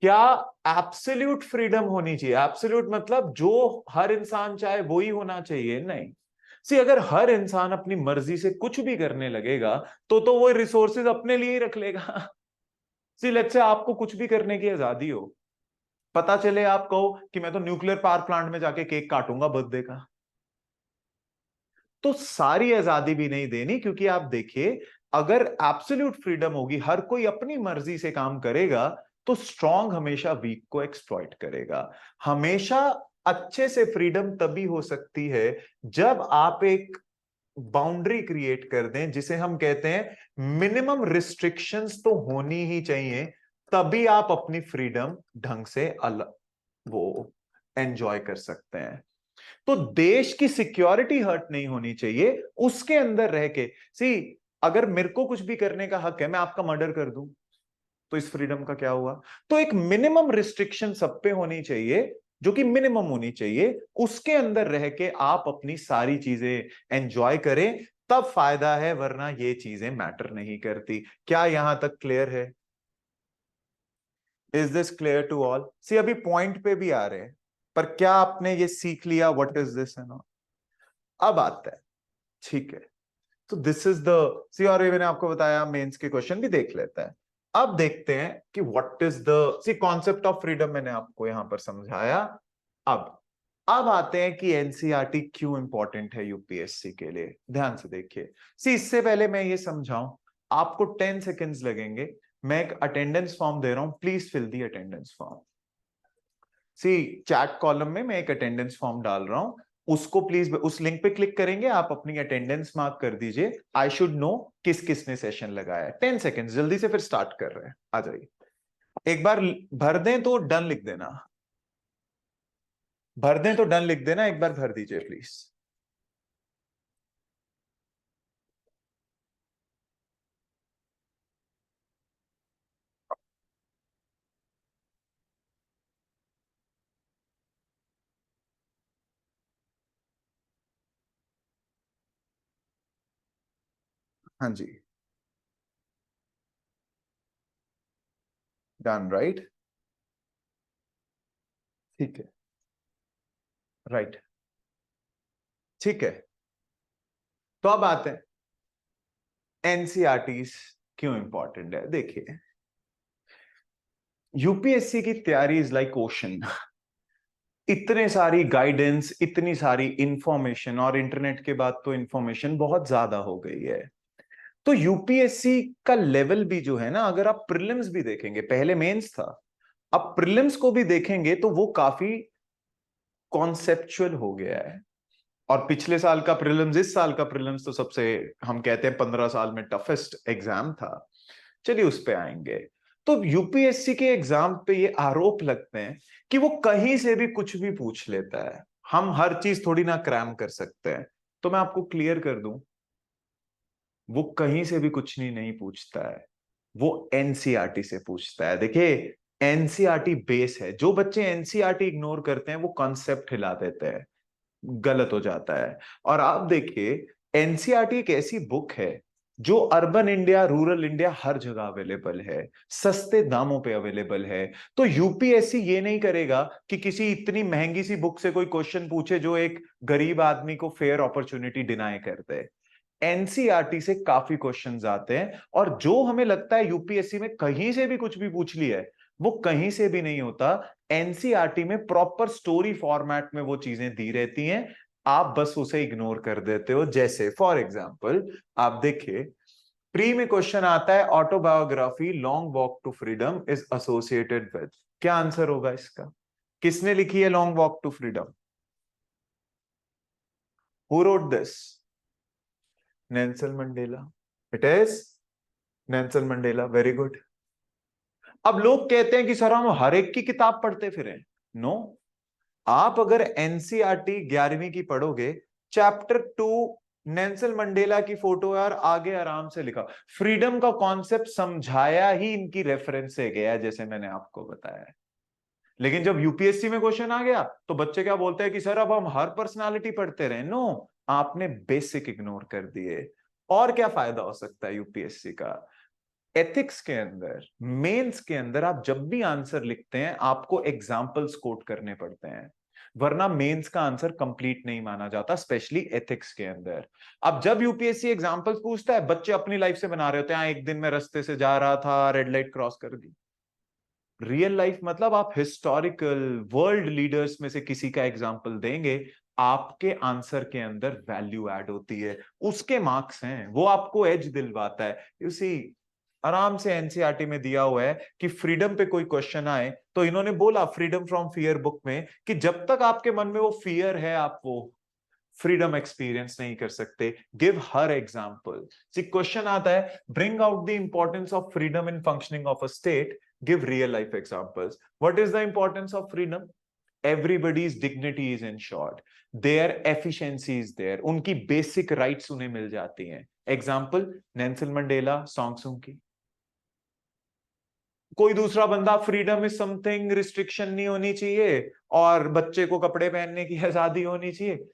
[SPEAKER 1] क्या एब्सोल्यूट फ्रीडम होनी चाहिए? एब्सोल्यूट मतलब जो हर इंसान चाहे वो ही होना चाहिए? नहीं। सी, अगर हर इंसान अपनी मर्जी से कुछ भी करने लगेगा तो वो रिसोर्सेज अपने लिए ही रख लेगा। सी, लेट्स से आपको कुछ भी करने की आजादी हो, पता चले आप कहो कि मैं तो न्यूक्लियर पावर प्लांट में जाके केक काटूंगा बर्थडे का, तो सारी आजादी भी नहीं देनी, क्योंकि आप देखिए, अगर एब्सोल्यूट फ्रीडम होगी, हर कोई अपनी मर्जी से काम करेगा, तो स्ट्रांग हमेशा वीक को एक्सप्लॉइट करेगा। हमेशा अच्छे से फ्रीडम तभी हो सकती है जब आप एक बाउंड्री क्रिएट कर दें, जिसे हम कहते हैं मिनिमम रिस्ट्रिक्शंस तो होनी ही चाहिए, तभी आप अपनी फ्रीडम ढंग से वो एंजॉय कर सकते हैं। तो देश की सिक्योरिटी हर्ट नहीं होनी चाहिए उसके अंदर रह के। सी, अगर मेरे को कुछ भी करने का हक है, मैं आपका मर्डर कर दूं, तो इस फ्रीडम का क्या हुआ? तो एक मिनिमम रिस्ट्रिक्शन सब पे होनी चाहिए, जो कि मिनिमम होनी चाहिए, उसके अंदर रह के आप अपनी सारी चीजें एंजॉय करें, तब फायदा है, वरना ये चीजें मैटर नहीं करती। क्या यहां तक क्लियर है? Is this clear to all? See, अभी पॉइंट पे भी आ रहे हैं, पर क्या आपने ये सीख लिया what is this and all? अब आता है, ठीक है, तो दिस इज द सी, और ये मैंने आपको बताया मेंस के क्वेश्चन भी देख लेता है। अब देखते हैं कि what is the see concept of freedom, मैंने आपको यहां पर समझाया। अब अब आते हैं कि एनसीईआरटी क्यों इंपॉर्टेंट है यूपीएससी के लिए। ध्यान से देखिए। सी, इससे पहले मैं ये समझाऊं, आपको 10 सेकेंड्स लगेंगे। मैं एक अटेंडेंस फॉर्म दे रहा हूं, please fill the attendance form. See, chat column में मैं एक अटेंडेंस फॉर्म डाल रहा हूं, उसको प्लीज उस लिंक पे क्लिक करेंगे, आप अपनी अटेंडेंस मार्क कर दीजिए। आई शुड नो किस किसने सेशन लगाया है। 10 सेकेंड जल्दी से, फिर स्टार्ट कर रहे हैं, आ जाइए। एक बार भर दें तो डन लिख देना, भर दें तो डन लिख देना, एक बार भर दीजिए प्लीज। हाँ जी, डन, राइट, ठीक है, राइट, ठीक है। तो अब आते हैं एनसीईआरटी क्यों इंपॉर्टेंट है। देखिए, यूपीएससी की तैयारी इज लाइक ओशन। इतने सारी गाइडेंस, इतनी सारी इंफॉर्मेशन, और इंटरनेट के बाद तो इंफॉर्मेशन बहुत ज्यादा हो गई है। तो यूपीएससी का लेवल भी जो है ना, अगर आप प्रीलिम्स भी देखेंगे, पहले मेंस था, अब प्रीलिम्स को भी देखेंगे तो वो काफी कॉन्सेप्चुअल हो गया है। और पिछले साल का प्रीलिम्स, इस साल का प्रीलिम्स तो सबसे, हम कहते हैं 15 साल में टफेस्ट एग्जाम था। चलिए उस पे आएंगे। तो यूपीएससी के एग्जाम पे ये आरोप लगते हैं कि वो कहीं से भी कुछ भी पूछ लेता है, हम हर चीज थोड़ी ना क्रैम कर सकते हैं। तो मैं आपको क्लियर कर दूं, वो कहीं से भी कुछ नहीं पूछता है, वो एनसीईआरटी से पूछता है। देखिए, एनसीईआरटी बेस है, जो बच्चे एनसीईआरटी इग्नोर करते हैं वो कॉन्सेप्ट हिला देते हैं, गलत हो जाता है। और आप देखिए, एनसीईआरटी एक ऐसी बुक है जो अर्बन इंडिया, रूरल इंडिया, हर जगह अवेलेबल है, सस्ते दामों पे अवेलेबल है। तो यूपीएससी ये नहीं करेगा कि किसी इतनी महंगी सी बुक से कोई क्वेश्चन पूछे जो एक गरीब आदमी को फेयर अपॉर्चुनिटी डिनाई कर दे। एनसीईआरटी से काफी क्वेश्चंस आते हैं, और जो हमें लगता है यूपीएससी में कहीं से भी कुछ भी पूछ लिया है, वो कहीं से भी नहीं होता। एनसीईआरटी में प्रॉपर स्टोरी फॉर्मेट में वो चीजें दी रहती हैं, आप बस उसे इग्नोर कर देते हो। जैसे फॉर एग्जाम्पल, आप देखिए, प्री में क्वेश्चन आता है, autobiography long walk to freedom is associated with, क्या आंसर होगा इसका? किसने लिखी है long walk to freedom? Who wrote this? Nelson Mandela. It is Nelson Mandela, very good. अब लोग कहते हैं कि सर हम हर एक की किताब पढ़ते फिरें। नो, आप अगर एनसीईआरटी 11वीं की पढ़ोगे, चैप्टर 2, नेल्सन मंडेला की फोटो है, और आगे आराम से लिखा, फ्रीडम का कॉन्सेप्ट समझाया ही इनकी रेफरेंस से गया, जैसे मैंने आपको बताया है। लेकिन जब यूपीएससी में क्वेश्चन आ गया, तो बच्चे क्या बोलते हैं कि सर अब हम हर पर्सनालिटी पढ़ते रहे। नो, आपने बेसिक इग्नोर कर दिए। और क्या फायदा हो सकता है यूपीएससी का? एथिक्स के अंदर, मेंस के अंदर आप जब भी आंसर लिखते हैं आपको एग्जाम्पल्स कोट करने पड़ते हैं, वरना मेंस का आंसर कंप्लीट नहीं माना जाता, स्पेशली एथिक्स के अंदर। अब जब यूपीएससी एग्जाम्पल्स पूछता है, बच्चे अपनी लाइफ से बना रहे होते हैं, एक दिन मैं रास्ते से जा रहा था, रेड लाइट क्रॉस कर दी। रियल लाइफ मतलब आप हिस्टोरिकल वर्ल्ड लीडर्स में से किसी का एग्जाम्पल देंगे, आपके आंसर के अंदर वैल्यू ऐड होती है, उसके मार्क्स हैं, वो आपको एज दिलवाता है। यू सी, आराम से एनसीईआरटी में दिया हुआ है कि फ्रीडम पे कोई क्वेश्चन आए तो इन्होंने बोला फ्रीडम फ्रॉम फियर बुक में कि जब तक आपके मन में वो फियर है आप वो फ्रीडम एक्सपीरियंस नहीं कर सकते। Give her example. क्वेश्चन आता है, bring out the importance of freedom in functioning of a state, give real life examples. What is the importance of freedom? Everybody's dignity is ensured, their efficiency is there, उनकी basic rights उन्हें मिल जाती हैं। Example, Nelson Mandela, song सुंग की। कोई दूसरा बंदा, freedom is something, restriction नहीं होनी चाहिए और बच्चे को कपड़े पहनने की आजादी होनी चाहिए,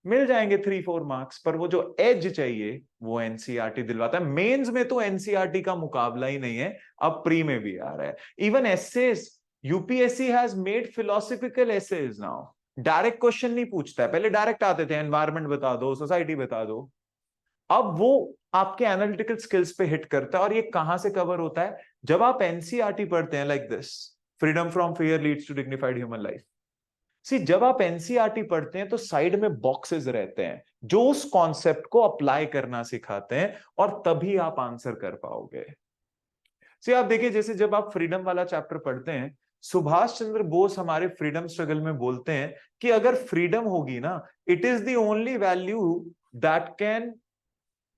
[SPEAKER 1] मिल जाएंगे 3-4 मार्क्स, पर वो जो एज चाहिए वो एनसीईआरटी दिलवाता है। मेंस में तो एनसीईआरटी का मुकाबला ही नहीं है, अब प्री में भी आ रहा है। Even essays, UPSC has made philosophical essays now. Direct question नहीं पूछता है, पहले डायरेक्ट आते थे, एनवायरमेंट बता दो, सोसाइटी बता दो। अब वो आपके एनालिटिकल स्किल्स पे हिट करता है। और ये कहां से कवर होता है? जब आप एनसीईआरटी पढ़ते हैं, like this, freedom from fear leads to dignified human life. See, जब आप एनसीईआरटी पढ़ते हैं तो साइड में बॉक्सेस रहते हैं जो उस कॉन्सेप्ट को अप्लाई करना सिखाते हैं, और तभी आप आंसर कर पाओगे। सी, आप देखिए, जैसे जब आप फ्रीडम वाला चैप्टर पढ़ते हैं, सुभाष चंद्र बोस हमारे फ्रीडम स्ट्रगल में बोलते हैं कि अगर फ्रीडम होगी ना, it is the only value that can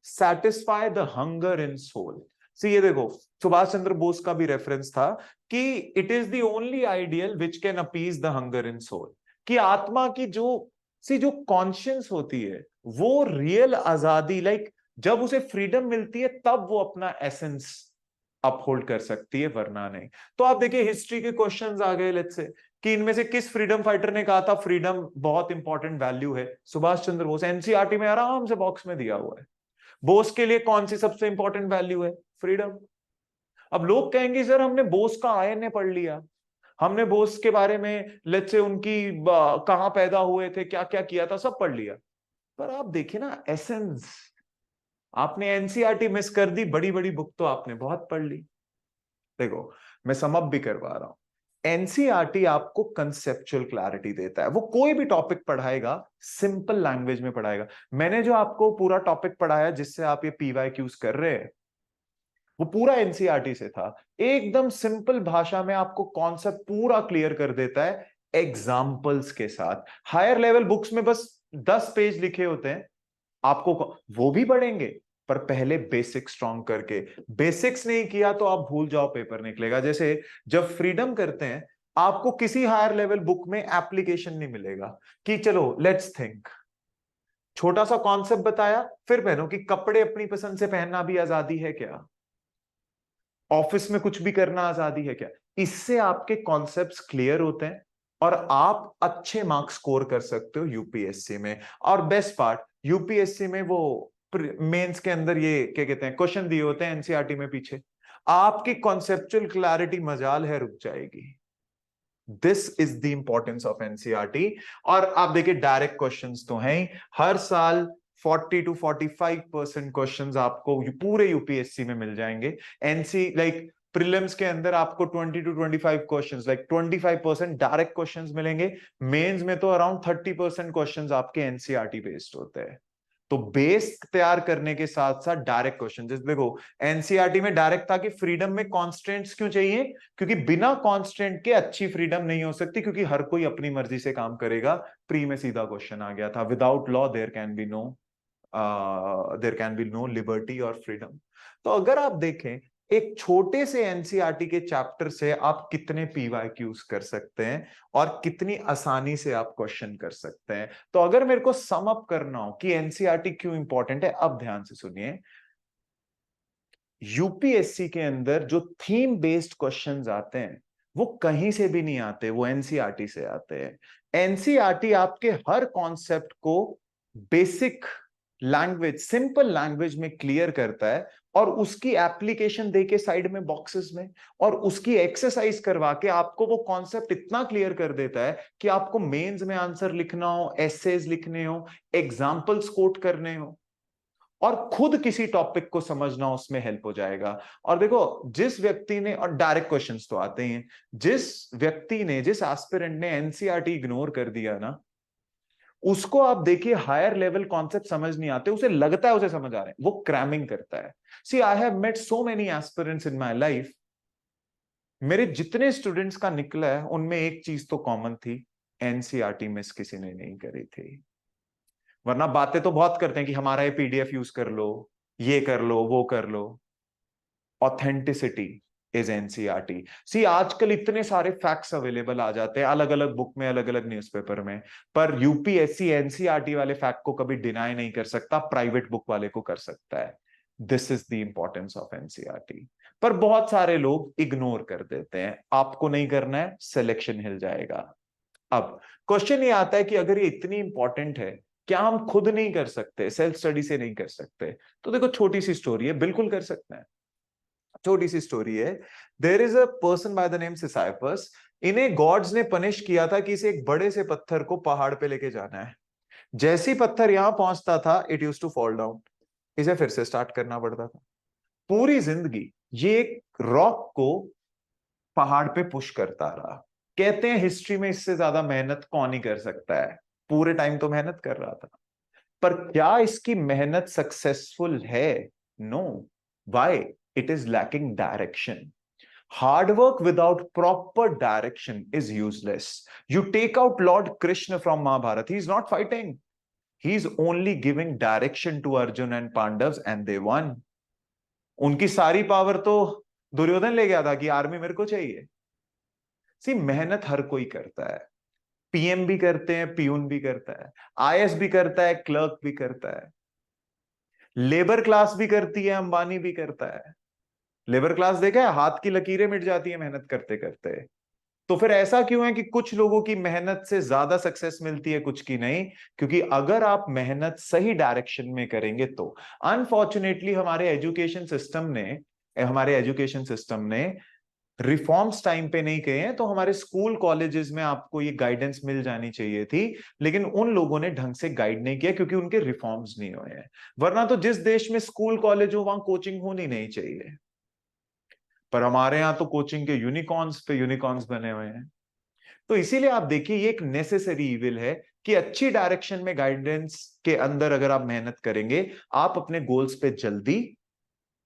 [SPEAKER 1] satisfy the hunger in soul. See, ये देखो, सुभाष चंद्र बोस का भी रेफरेंस था कि it is the only ideal which can appease the hunger in soul, कि आत्मा की जो कॉन्शियंस होती है, वो रियल आजादी, लाइक जब उसे फ्रीडम मिलती है तब वो अपना एसेंस अपहोल्ड कर सकती है, वरना नहीं। तो आप देखिए, हिस्ट्री के क्वेश्चंस आ गए, लेट्स से, कि इनमें से किस फ्रीडम फाइटर ने कहा था फ्रीडम बहुत इंपॉर्टेंट वैल्यू है? सुभाष चंद्र बोस। एनसीईआरटी में आराम से बॉक्स में दिया हुआ है। बोस के लिए कौन सी सबसे इंपॉर्टेंट वैल्यू है? फ्रीडम। अब लोग कहेंगे सर हमने बोस का आईएनए पढ़ लिया, हमने बोस के बारे में, लेट्स से उनकी कहां पैदा हुए थे, क्या क्या किया था, सब पढ़ लिया, पर आप देखिए ना एसेंस, आपने एनसीईआरटी मिस कर दी, बड़ी बड़ी बुक तो आपने बहुत पढ़ ली। देखो, मैं सम अप भी करवा रहा हूं। एनसीईआरटी आपको कंसेप्चुअल क्लैरिटी देता है, वो कोई भी टॉपिक पढ़ाएगा सिंपल लैंग्वेज में पढ़ाएगा। मैंने जो आपको पूरा टॉपिक पढ़ाया जिससे आप ये पीवाईक्यूज कर रहे हैं, वो पूरा एनसीईआरटी से था। एकदम सिंपल भाषा में आपको कॉन्सेप्ट पूरा क्लियर कर देता है, एग्जाम्पल्स के साथ। हायर लेवल बुक्स में बस 10 पेज लिखे होते हैं, आपको वो भी पढ़ेंगे, पर पहले बेसिक स्ट्रॉन्ग करके। बेसिक्स नहीं किया तो आप भूल जाओ, पेपर निकलेगा। जैसे जब फ्रीडम करते हैं, आपको किसी हायर लेवल बुक में एप्लीकेशन नहीं मिलेगा कि चलो लेट्स थिंक, छोटा सा कॉन्सेप्ट बताया, फिर पहनो, कि कपड़े अपनी पसंद से पहनना भी आजादी है क्या? ऑफिस में कुछ भी करना आजादी है क्या? इससे आपके कॉन्सेप्ट्स क्लियर होते हैं और आप अच्छे मार्क्स स्कोर कर सकते हो यूपीएससी में। और बेस्ट पार्ट, यूपीएससी में वो मेंस के अंदर ये क्या कहते हैं, क्वेश्चन दिए होते हैं एनसीईआरटी में पीछे, आपकी कॉन्सेप्चुअल क्लैरिटी मजाल है रुक जाएगी। This is the importance of NCERT. और आप देखिए, डायरेक्ट क्वेश्चंस तो हैं ही, हर साल 40 to 45% क्वेश्चंस आपको पूरे यूपीएससी में मिल जाएंगे। एनसी लाइक प्रीलिम्स के अंदर आपको 20 to 25 questions, like 25% direct questions मिलेंगे। मेंस में तो अराउंड 30% क्वेश्चंस आपके एनसीईआरटी बेस्ड होते हैं। तो बेस तैयार करने के साथ साथ डायरेक्ट क्वेश्चन, जैसे देखो एनसीईआरटी में डायरेक्ट था कि फ्रीडम में कॉन्स्टेंट्स क्यों चाहिए, क्योंकि बिना कॉन्स्टेंट के अच्छी फ्रीडम नहीं हो सकती, क्योंकि हर कोई अपनी मर्जी से काम करेगा। प्री में सीधा क्वेश्चन आ गया था, without law there can be no liberty और फ्रीडम। तो अगर आप देखें, एक छोटे से एनसीईआरटी के चैप्टर से आप कितने पीवाईक्यूज कर सकते हैं और कितनी आसानी से आप क्वेश्चन कर सकते हैं। तो अगर मेरे को सम अप करना हो कि एनसीईआरटी क्यों इंपॉर्टेंट है, अब ध्यान से सुनिए। यूपीएससी के अंदर जो थीम बेस्ड क्वेश्चंस आते हैं, वो कहीं से भी नहीं आते, वो एनसीईआरटी से आते हैं। एनसीईआरटी आपके हर कॉन्सेप्ट को बेसिक लैंग्वेज, सिंपल लैंग्वेज में क्लियर करता है और उसकी एप्लीकेशन देके साइड में बॉक्सेस में, और उसकी एक्सरसाइज करवा के आपको वो कॉन्सेप्ट इतना क्लियर कर देता है कि आपको मेंस में आंसर लिखना हो, एसेज लिखने हो, एग्जाम्पल्स कोट करने हो, और खुद किसी टॉपिक को समझना उसमें हेल्प हो जाएगा। और देखो, जिस व्यक्ति ने, और डायरेक्ट क्वेश्चंस तो आते ही हैं, जिस व्यक्ति ने, जिस एस्पिरेंट ने एनसीईआरटी इग्नोर कर दिया ना, उसको आप देखिए हायर लेवल कॉन्सेप्ट समझ नहीं आते, उसे लगता है उसे समझ आ रहे हैं, वो क्रैमिंग करता है। See I have met so many aspirants in my life, मेरे जितने स्टूडेंट्स का निकला है उनमें एक चीज तो कॉमन थी, एनसीईआरटी मिस किसी ने नहीं करी थी। वरना बातें तो बहुत करते हैं कि हमारा ये पीडीएफ यूज कर लो, ये कर लो, वो कर लो। Authenticity is NCERT. सी आजकल इतने सारे फैक्ट्स अवेलेबल आ जाते हैं अलग अलग बुक में, अलग अलग न्यूज़पेपर में, पर यूपीएससी एनसीईआरटी वाले फैक्ट को कभी डिनाई नहीं कर सकता, प्राइवेट बुक वाले को कर सकता है। This is the importance of NCERT. पर बहुत सारे लोग इग्नोर कर देते हैं, आपको नहीं करना है, सिलेक्शन हिल जाएगा। अब क्वेश्चन ये आता है कि अगर ये इतनी इंपॉर्टेंट है, क्या हम खुद नहीं कर सकते, सेल्फ स्टडी से नहीं कर सकते? तो देखो, छोटी सी स्टोरी है, बिल्कुल कर सकते हैं। छोटी सी स्टोरी है। There is a person by the name Sisyphus. इन्हें गॉड्स ने पनिश किया था कि इसे एक बड़े से पत्थर को पहाड़ पे लेके जाना है। जैसे ही पत्थर यहां पहुंचता था, it use to fall down, इसे फिर से स्टार्ट करना पड़ता था। पूरी जिंदगी ये एक रॉक को पहाड़ पे पुश करता रहा। कहते हैं हिस्ट्री में इससे ज्यादा मेहनत कौन ही कर सकता है, पूरे टाइम तो मेहनत कर रहा था। पर क्या इसकी मेहनत सक्सेसफुल है? No. Why? It is lacking direction. Hard work without proper direction is useless. You take out Lord Krishna from Mahabharata. He's not fighting. He's only giving direction to Arjun and Pandavas and they won. उनकी सारी power तो दुर्योधन ले गया था कि army मेरे को चाहिए। सी मेहनत हर कोई करता है, पीएम भी करते हैं, पीयून भी करता है, आईएएस भी करता है, क्लर्क भी करता है, लेबर क्लास भी करती है, अंबानी भी करता है। लेबर क्लास देखा है, हाथ की लकीरें मिट जाती है मेहनत करते करते। तो फिर ऐसा क्यों है कि कुछ लोगों की मेहनत से ज्यादा सक्सेस मिलती है, कुछ की नहीं? क्योंकि अगर आप मेहनत सही डायरेक्शन में करेंगे तो। अनफॉर्चुनेटली हमारे एजुकेशन सिस्टम ने रिफॉर्म्स टाइम पे नहीं किए हैं, तो हमारे स्कूल कॉलेजेस में आपको ये गाइडेंस मिल जानी चाहिए थी, लेकिन उन लोगों ने ढंग से गाइड नहीं किया क्योंकि उनके रिफॉर्म्स नहीं हुए हैं। वरना तो जिस देश में स्कूल कॉलेज हो वहां कोचिंग होनी नहीं चाहिए, पर हमारे यहाँ तो कोचिंग के यूनिकॉर्न्स पे यूनिकॉर्न्स बने हुए हैं। तो इसीलिए आप देखिए, ये एक नेसेसरी इविल है कि अच्छी डायरेक्शन में गाइडेंस के अंदर अगर आप मेहनत करेंगे, आप अपने गोल्स पे जल्दी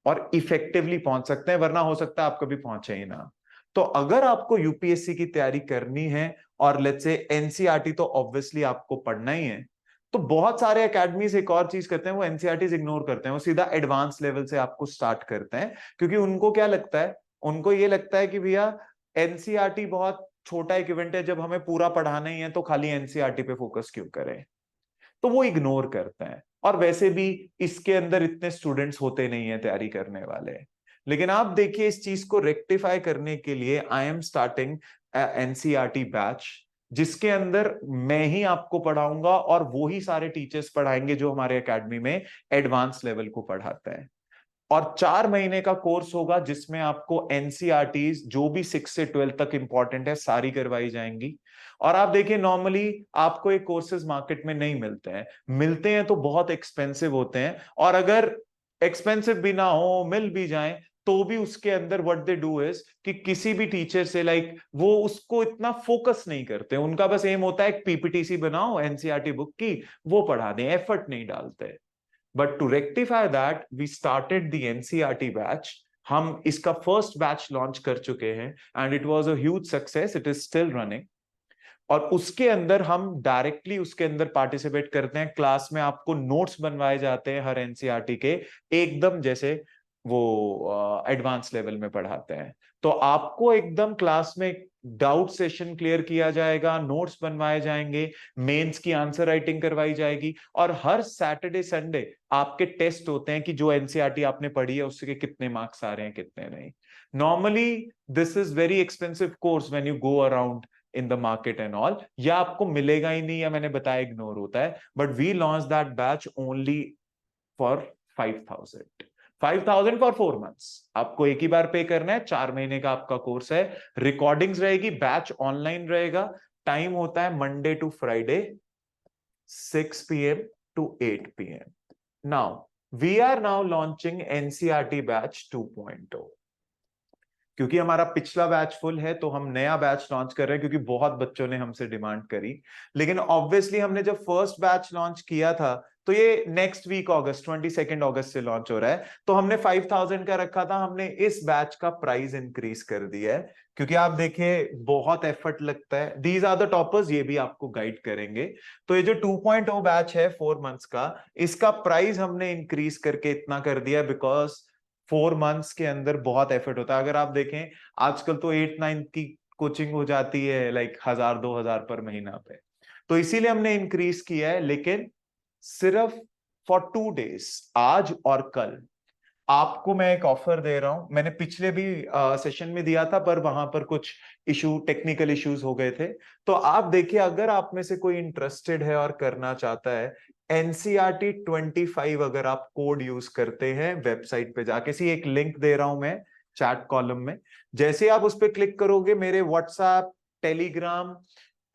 [SPEAKER 1] और इफेक्टिवली पहुंच सकते हैं, वरना हो सकता है आप कभी पहुंचे ही ना। तो अगर आपको यूपीएससी की तैयारी करनी है, और लेट्स से एनसीईआरटी तो ऑब्वियसली आपको पढ़ना ही है, तो बहुत सारे एकेडमीज एक और चीज करते हैं, वो एनसीईआरटीज इग्नोर करते हैं, वो सीधा एडवांस लेवल से आपको स्टार्ट करते हैं। क्योंकि उनको क्या लगता है, उनको ये लगता है कि भैया एनसीईआरटी बहुत छोटा एक इवेंट है, जब हमें पूरा पढ़ाना ही है तो खाली एनसीईआरटी पे फोकस क्यों करें। तो वो इग्नोर करते हैं। और वैसे भी इसके अंदर इतने स्टूडेंट्स होते नहीं है तैयारी करने वाले। लेकिन आप देखिए, इस चीज को रेक्टिफाई करने के लिए I am starting NCERT batch, जिसके अंदर मैं ही आपको पढ़ाऊंगा और वो ही सारे टीचर्स पढ़ाएंगे जो हमारे एकेडमी में एडवांस लेवल को पढ़ाते हैं। और 4 महीने का कोर्स होगा जिसमें आपको एनसीईआरटी जो भी 6 से 12 तक इंपॉर्टेंट है सारी करवाई जाएंगी। और आप देखिए, नॉर्मली आपको ये कोर्सेज मार्केट में नहीं मिलते हैं, मिलते हैं तो बहुत एक्सपेंसिव होते हैं। और अगर एक्सपेंसिव भी ना हो, मिल भी जाए, तो भी उसके अंदर व्हाट दे डू इज कि किसी भी टीचर से वो उसको इतना फोकस नहीं करते, उनका बस एम होता है एक पीपीटीसी बनाओ एनसीईआरटी बुक की, वो पढ़ा दें, एफर्ट नहीं डालते। But to rectify that, we started the NCERT batch. हम इसका फर्स्ट बैच लॉन्च कर चुके हैं and it was a huge success, it is still running. और उसके अंदर हम डायरेक्टली उसके अंदर पार्टिसिपेट करते हैं, क्लास में आपको नोट्स बनवाए जाते हैं हर एनसीईआरटी के, एकदम जैसे वो एडवांस लेवल में पढ़ाते हैं। तो आपको एकदम क्लास में डाउट सेशन क्लियर किया जाएगा, नोट्स बनवाए जाएंगे, मेंस की आंसर राइटिंग करवाई जाएगी, और हर सैटरडे संडे आपके टेस्ट होते हैं कि जो एनसीईआरटी आपने पढ़ी है उसके कितने मार्क्स आ रहे हैं, कितने नहीं। Normally this is very expensive course when you go around in the market and all, या आपको मिलेगा ही नहीं, या मैंने बताया इग्नोर होता है। But we launch that batch only for 5,000। 5,000 for 4 months. आपको एक ही बार पे करना है, 4 महीने का आपका कोर्स है। रिकॉर्डिंग्स रहेगी, बैच ऑनलाइन रहेगा। टाइम होता है Monday to Friday 6 PM to 8 PM। Now, we are now launching NCERT batch 2.0। क्योंकि हमारा पिछला बैच फुल है तो हम नया बैच लॉन्च कर रहे हैं, क्योंकि बहुत बच्चों ने हमसे डिमांड करी। लेकिन ऑब्वियसली हमने जब फर्स्ट बैच लॉन्च किया था तो ये नेक्स्ट वीक अगस्त 22 अगस्त से लॉन्च हो रहा है, तो हमने 5,000 का रखा था, हमने इस बैच का प्राइस इंक्रीज कर दिया है। क्योंकि आप देखिए बहुत एफर्ट लगता है, दीज आर द टॉपर्स, ये भी आपको गाइड करेंगे। तो ये जो 2.0 बैच है 4 मंथ्स का, इसका प्राइस हमने इंक्रीज करके इतना कर दिया बिकॉज 4 मंथ्स के अंदर बहुत एफर्ट होता है। अगर आप देखें आजकल तो 8-9 की कोचिंग हो जाती है लाइक 1,000-2,000 पर महीना पे, तो इसीलिए हमने इंक्रीज किया है। लेकिन सिर्फ फॉर 2 डेज, आज और कल, आपको मैं एक ऑफर दे रहा हूं। मैंने पिछले भी सेशन में दिया था पर वहां पर कुछ टेक्निकल इश्यूज हो गए थे। तो आप देखिए, अगर आप में से कोई इंटरेस्टेड है और करना चाहता है, NCERT 25 अगर आप कोड यूज करते हैं वेबसाइट पे जाके, सी एक लिंक दे रहा हूं मैं चैट कॉलम में, जैसे आप उस पर क्लिक करोगे मेरे व्हाट्सएप, टेलीग्राम,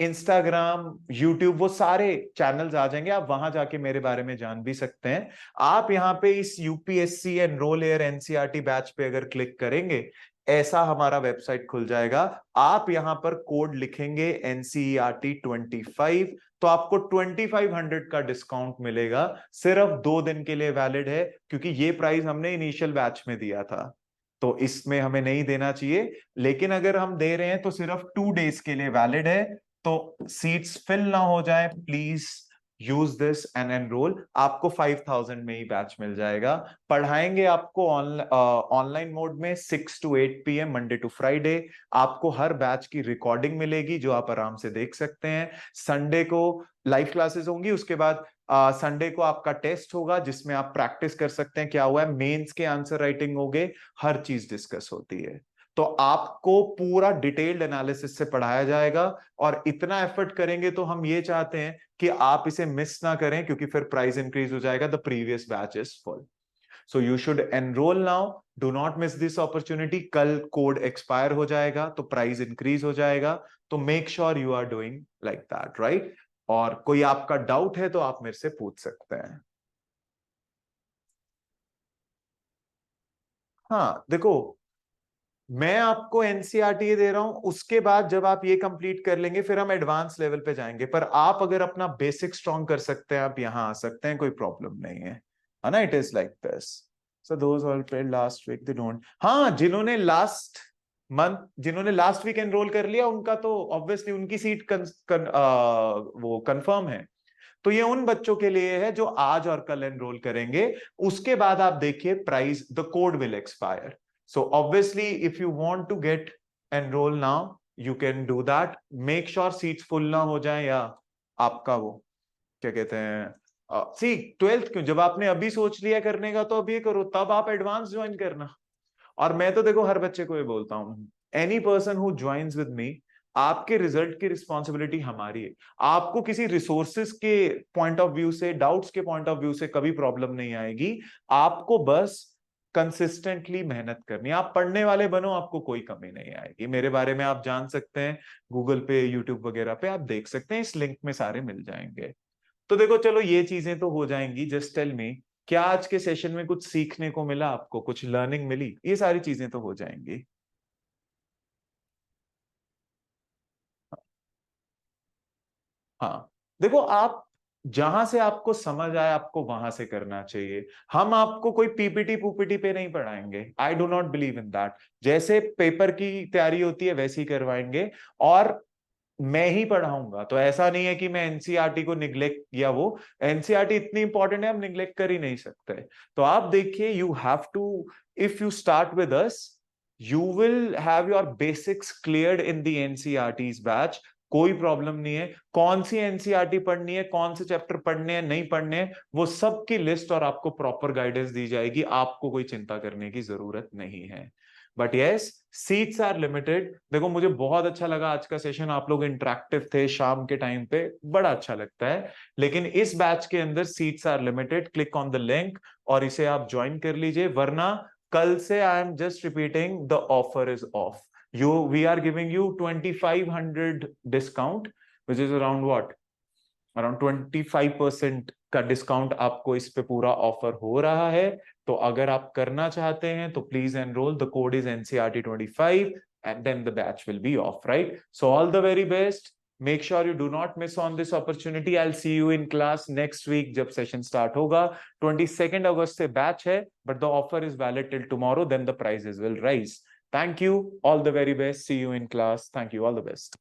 [SPEAKER 1] इंस्टाग्राम, यूट्यूब, वो सारे चैनल्स आ जाएंगे। आप वहां जाके मेरे बारे में जान भी सकते हैं। आप यहाँ पे इस UPSC enrol air NCERT batch पे अगर क्लिक करेंगे, ऐसा हमारा वेबसाइट खुल जाएगा। आप यहाँ पर कोड लिखेंगे NCERT 25, तो आपको 2500 का डिस्काउंट मिलेगा। सिर्फ 2 दिन के लिए वैलिड है, क्योंकि ये प्राइस हमने इनिशियल बैच में दिया था, तो इसमें हमें नहीं देना चाहिए। लेकिन अगर हम दे रहे हैं तो सिर्फ 2 डेज के लिए वैलिड है। तो सीट्स फिल ना हो जाए, please use this and enrol. आपको 5,000 में ही बैच मिल जाएगा। पढ़ाएंगे आपको ऑनलाइन मोड में 6 to 8 PM Monday to Friday. आपको हर बैच की रिकॉर्डिंग मिलेगी जो आप आराम से देख सकते हैं। संडे को लाइव क्लासेस होंगी, उसके बाद संडे को आपका टेस्ट होगा जिसमें आप प्रैक्टिस कर सकते हैं क्या हुआ है, मेंस के आंसर राइटिंग होगे, हर चीज डिस्कस होती है। तो आपको पूरा डिटेल्ड एनालिसिस से पढ़ाया जाएगा। और इतना एफर्ट करेंगे तो हम ये चाहते हैं कि आप इसे मिस ना करें, क्योंकि फिर प्राइस इंक्रीज हो जाएगा। The previous batch is full, so you should enroll now, do not miss this opportunity. कल कोड एक्सपायर हो जाएगा तो प्राइस इंक्रीज हो जाएगा, तो make sure you are doing like that, right. और कोई आपका डाउट है तो आप मेरे से पूछ सकते हैं। हाँ देखो, मैं आपको NCERT दे रहा हूं, उसके बाद जब आप ये कंप्लीट कर लेंगे फिर हम एडवांस लेवल पे जाएंगे। पर आप अगर अपना बेसिक स्ट्रॉन्ग कर सकते हैं, आप यहां आ सकते हैं, कोई प्रॉब्लम नहीं है ना। It is like this. So those all paid last week they don't, हाँ जिन्होंने लास्ट वीक एनरोल कर लिया उनका तो ऑब्वियसली उनकी सीट वो कंफर्म है। तो ये उन बच्चों के लिए है जो आज और कल एनरोल करेंगे। उसके बाद आप देखिए price, the code will expire. So obviously if you want to get enroll now you can do that. Make sure seats full ना हो जाए, या आपका वो क्या कहते हैं, सी 12th क्यों, जब आपने अभी सोच लिया करने का तो अभी करो, तब आप एडवांस ज्वाइन करना। और मैं तो देखो हर बच्चे को ये बोलता हूं, any person who joins with me, आपके रिजल्ट की रिस्पॉन्सिबिलिटी हमारी है। आपको किसी रिसोर्सेज के पॉइंट ऑफ व्यू से, डाउट्स के पॉइंट ऑफ व्यू से कभी प्रॉब्लम नहीं आएगी। आपको बस कंसिस्टेंटली मेहनत करनी है। आप पढ़ने वाले बनो, आपको कोई कमी नहीं आएगी। मेरे बारे में आप जान सकते हैं, गूगल पे, यूट्यूब वगैरह पे आप देख सकते हैं, इस लिंक में सारे मिल जाएंगे। तो देखो चलो ये चीजें तो हो जाएंगी। जस्ट टेल मी, क्या आज के सेशन में कुछ सीखने को मिला, आपको कुछ लर्निंग मिली? ये सारी चीजें तो हो जाएंगी। हाँ देखो, आप जहां से आपको समझ आए आपको वहां से करना चाहिए। हम आपको कोई पीपीटी पुपीटी पे नहीं पढ़ाएंगे, I do not believe in that. जैसे पेपर की तैयारी होती है वैसे ही करवाएंगे, और मैं ही पढ़ाऊंगा। तो ऐसा नहीं है कि मैं NCERT को निग्लेक्ट किया, वो NCERT इतनी इंपॉर्टेंट है, हम निग्लेक्ट कर ही नहीं सकते। तो आप देखिए, you have to, if you start with us, you will have your basics cleared in the NCERT's batch. कोई प्रॉब्लम नहीं है। कौन सी NCERT पढ़नी है, कौन से चैप्टर पढ़ने हैं, नहीं पढ़ने हैं, वो सब की लिस्ट और आपको प्रॉपर गाइडेंस दी जाएगी। आपको कोई चिंता करने की जरूरत नहीं है। But yes seats are limited. देखो मुझे बहुत अच्छा लगा आज का सेशन, आप लोग इंटरेक्टिव थे शाम के टाइम पे, बड़ा अच्छा लगता है। लेकिन इस बैच के अंदर seats are limited, click on the link और इसे आप ज्वाइन कर लीजिए, वरना कल से I am just repeating the offer is off. We are giving you 2500 discount which is around what, around 25% का डिस्काउंट आपको इस पे पूरा ऑफर हो रहा है। तो अगर आप करना चाहते हैं तो please enrol, the code is NCRT25 and then the batch will be off, right? So all the very best, make sure you do not miss on this opportunity. I'll see you in class next week जब session start होगा। 22 अगस्त से batch है, but the offer is valid till tomorrow, then the prices will rise. Thank you, all the very best, see you in class, thank you, all the best.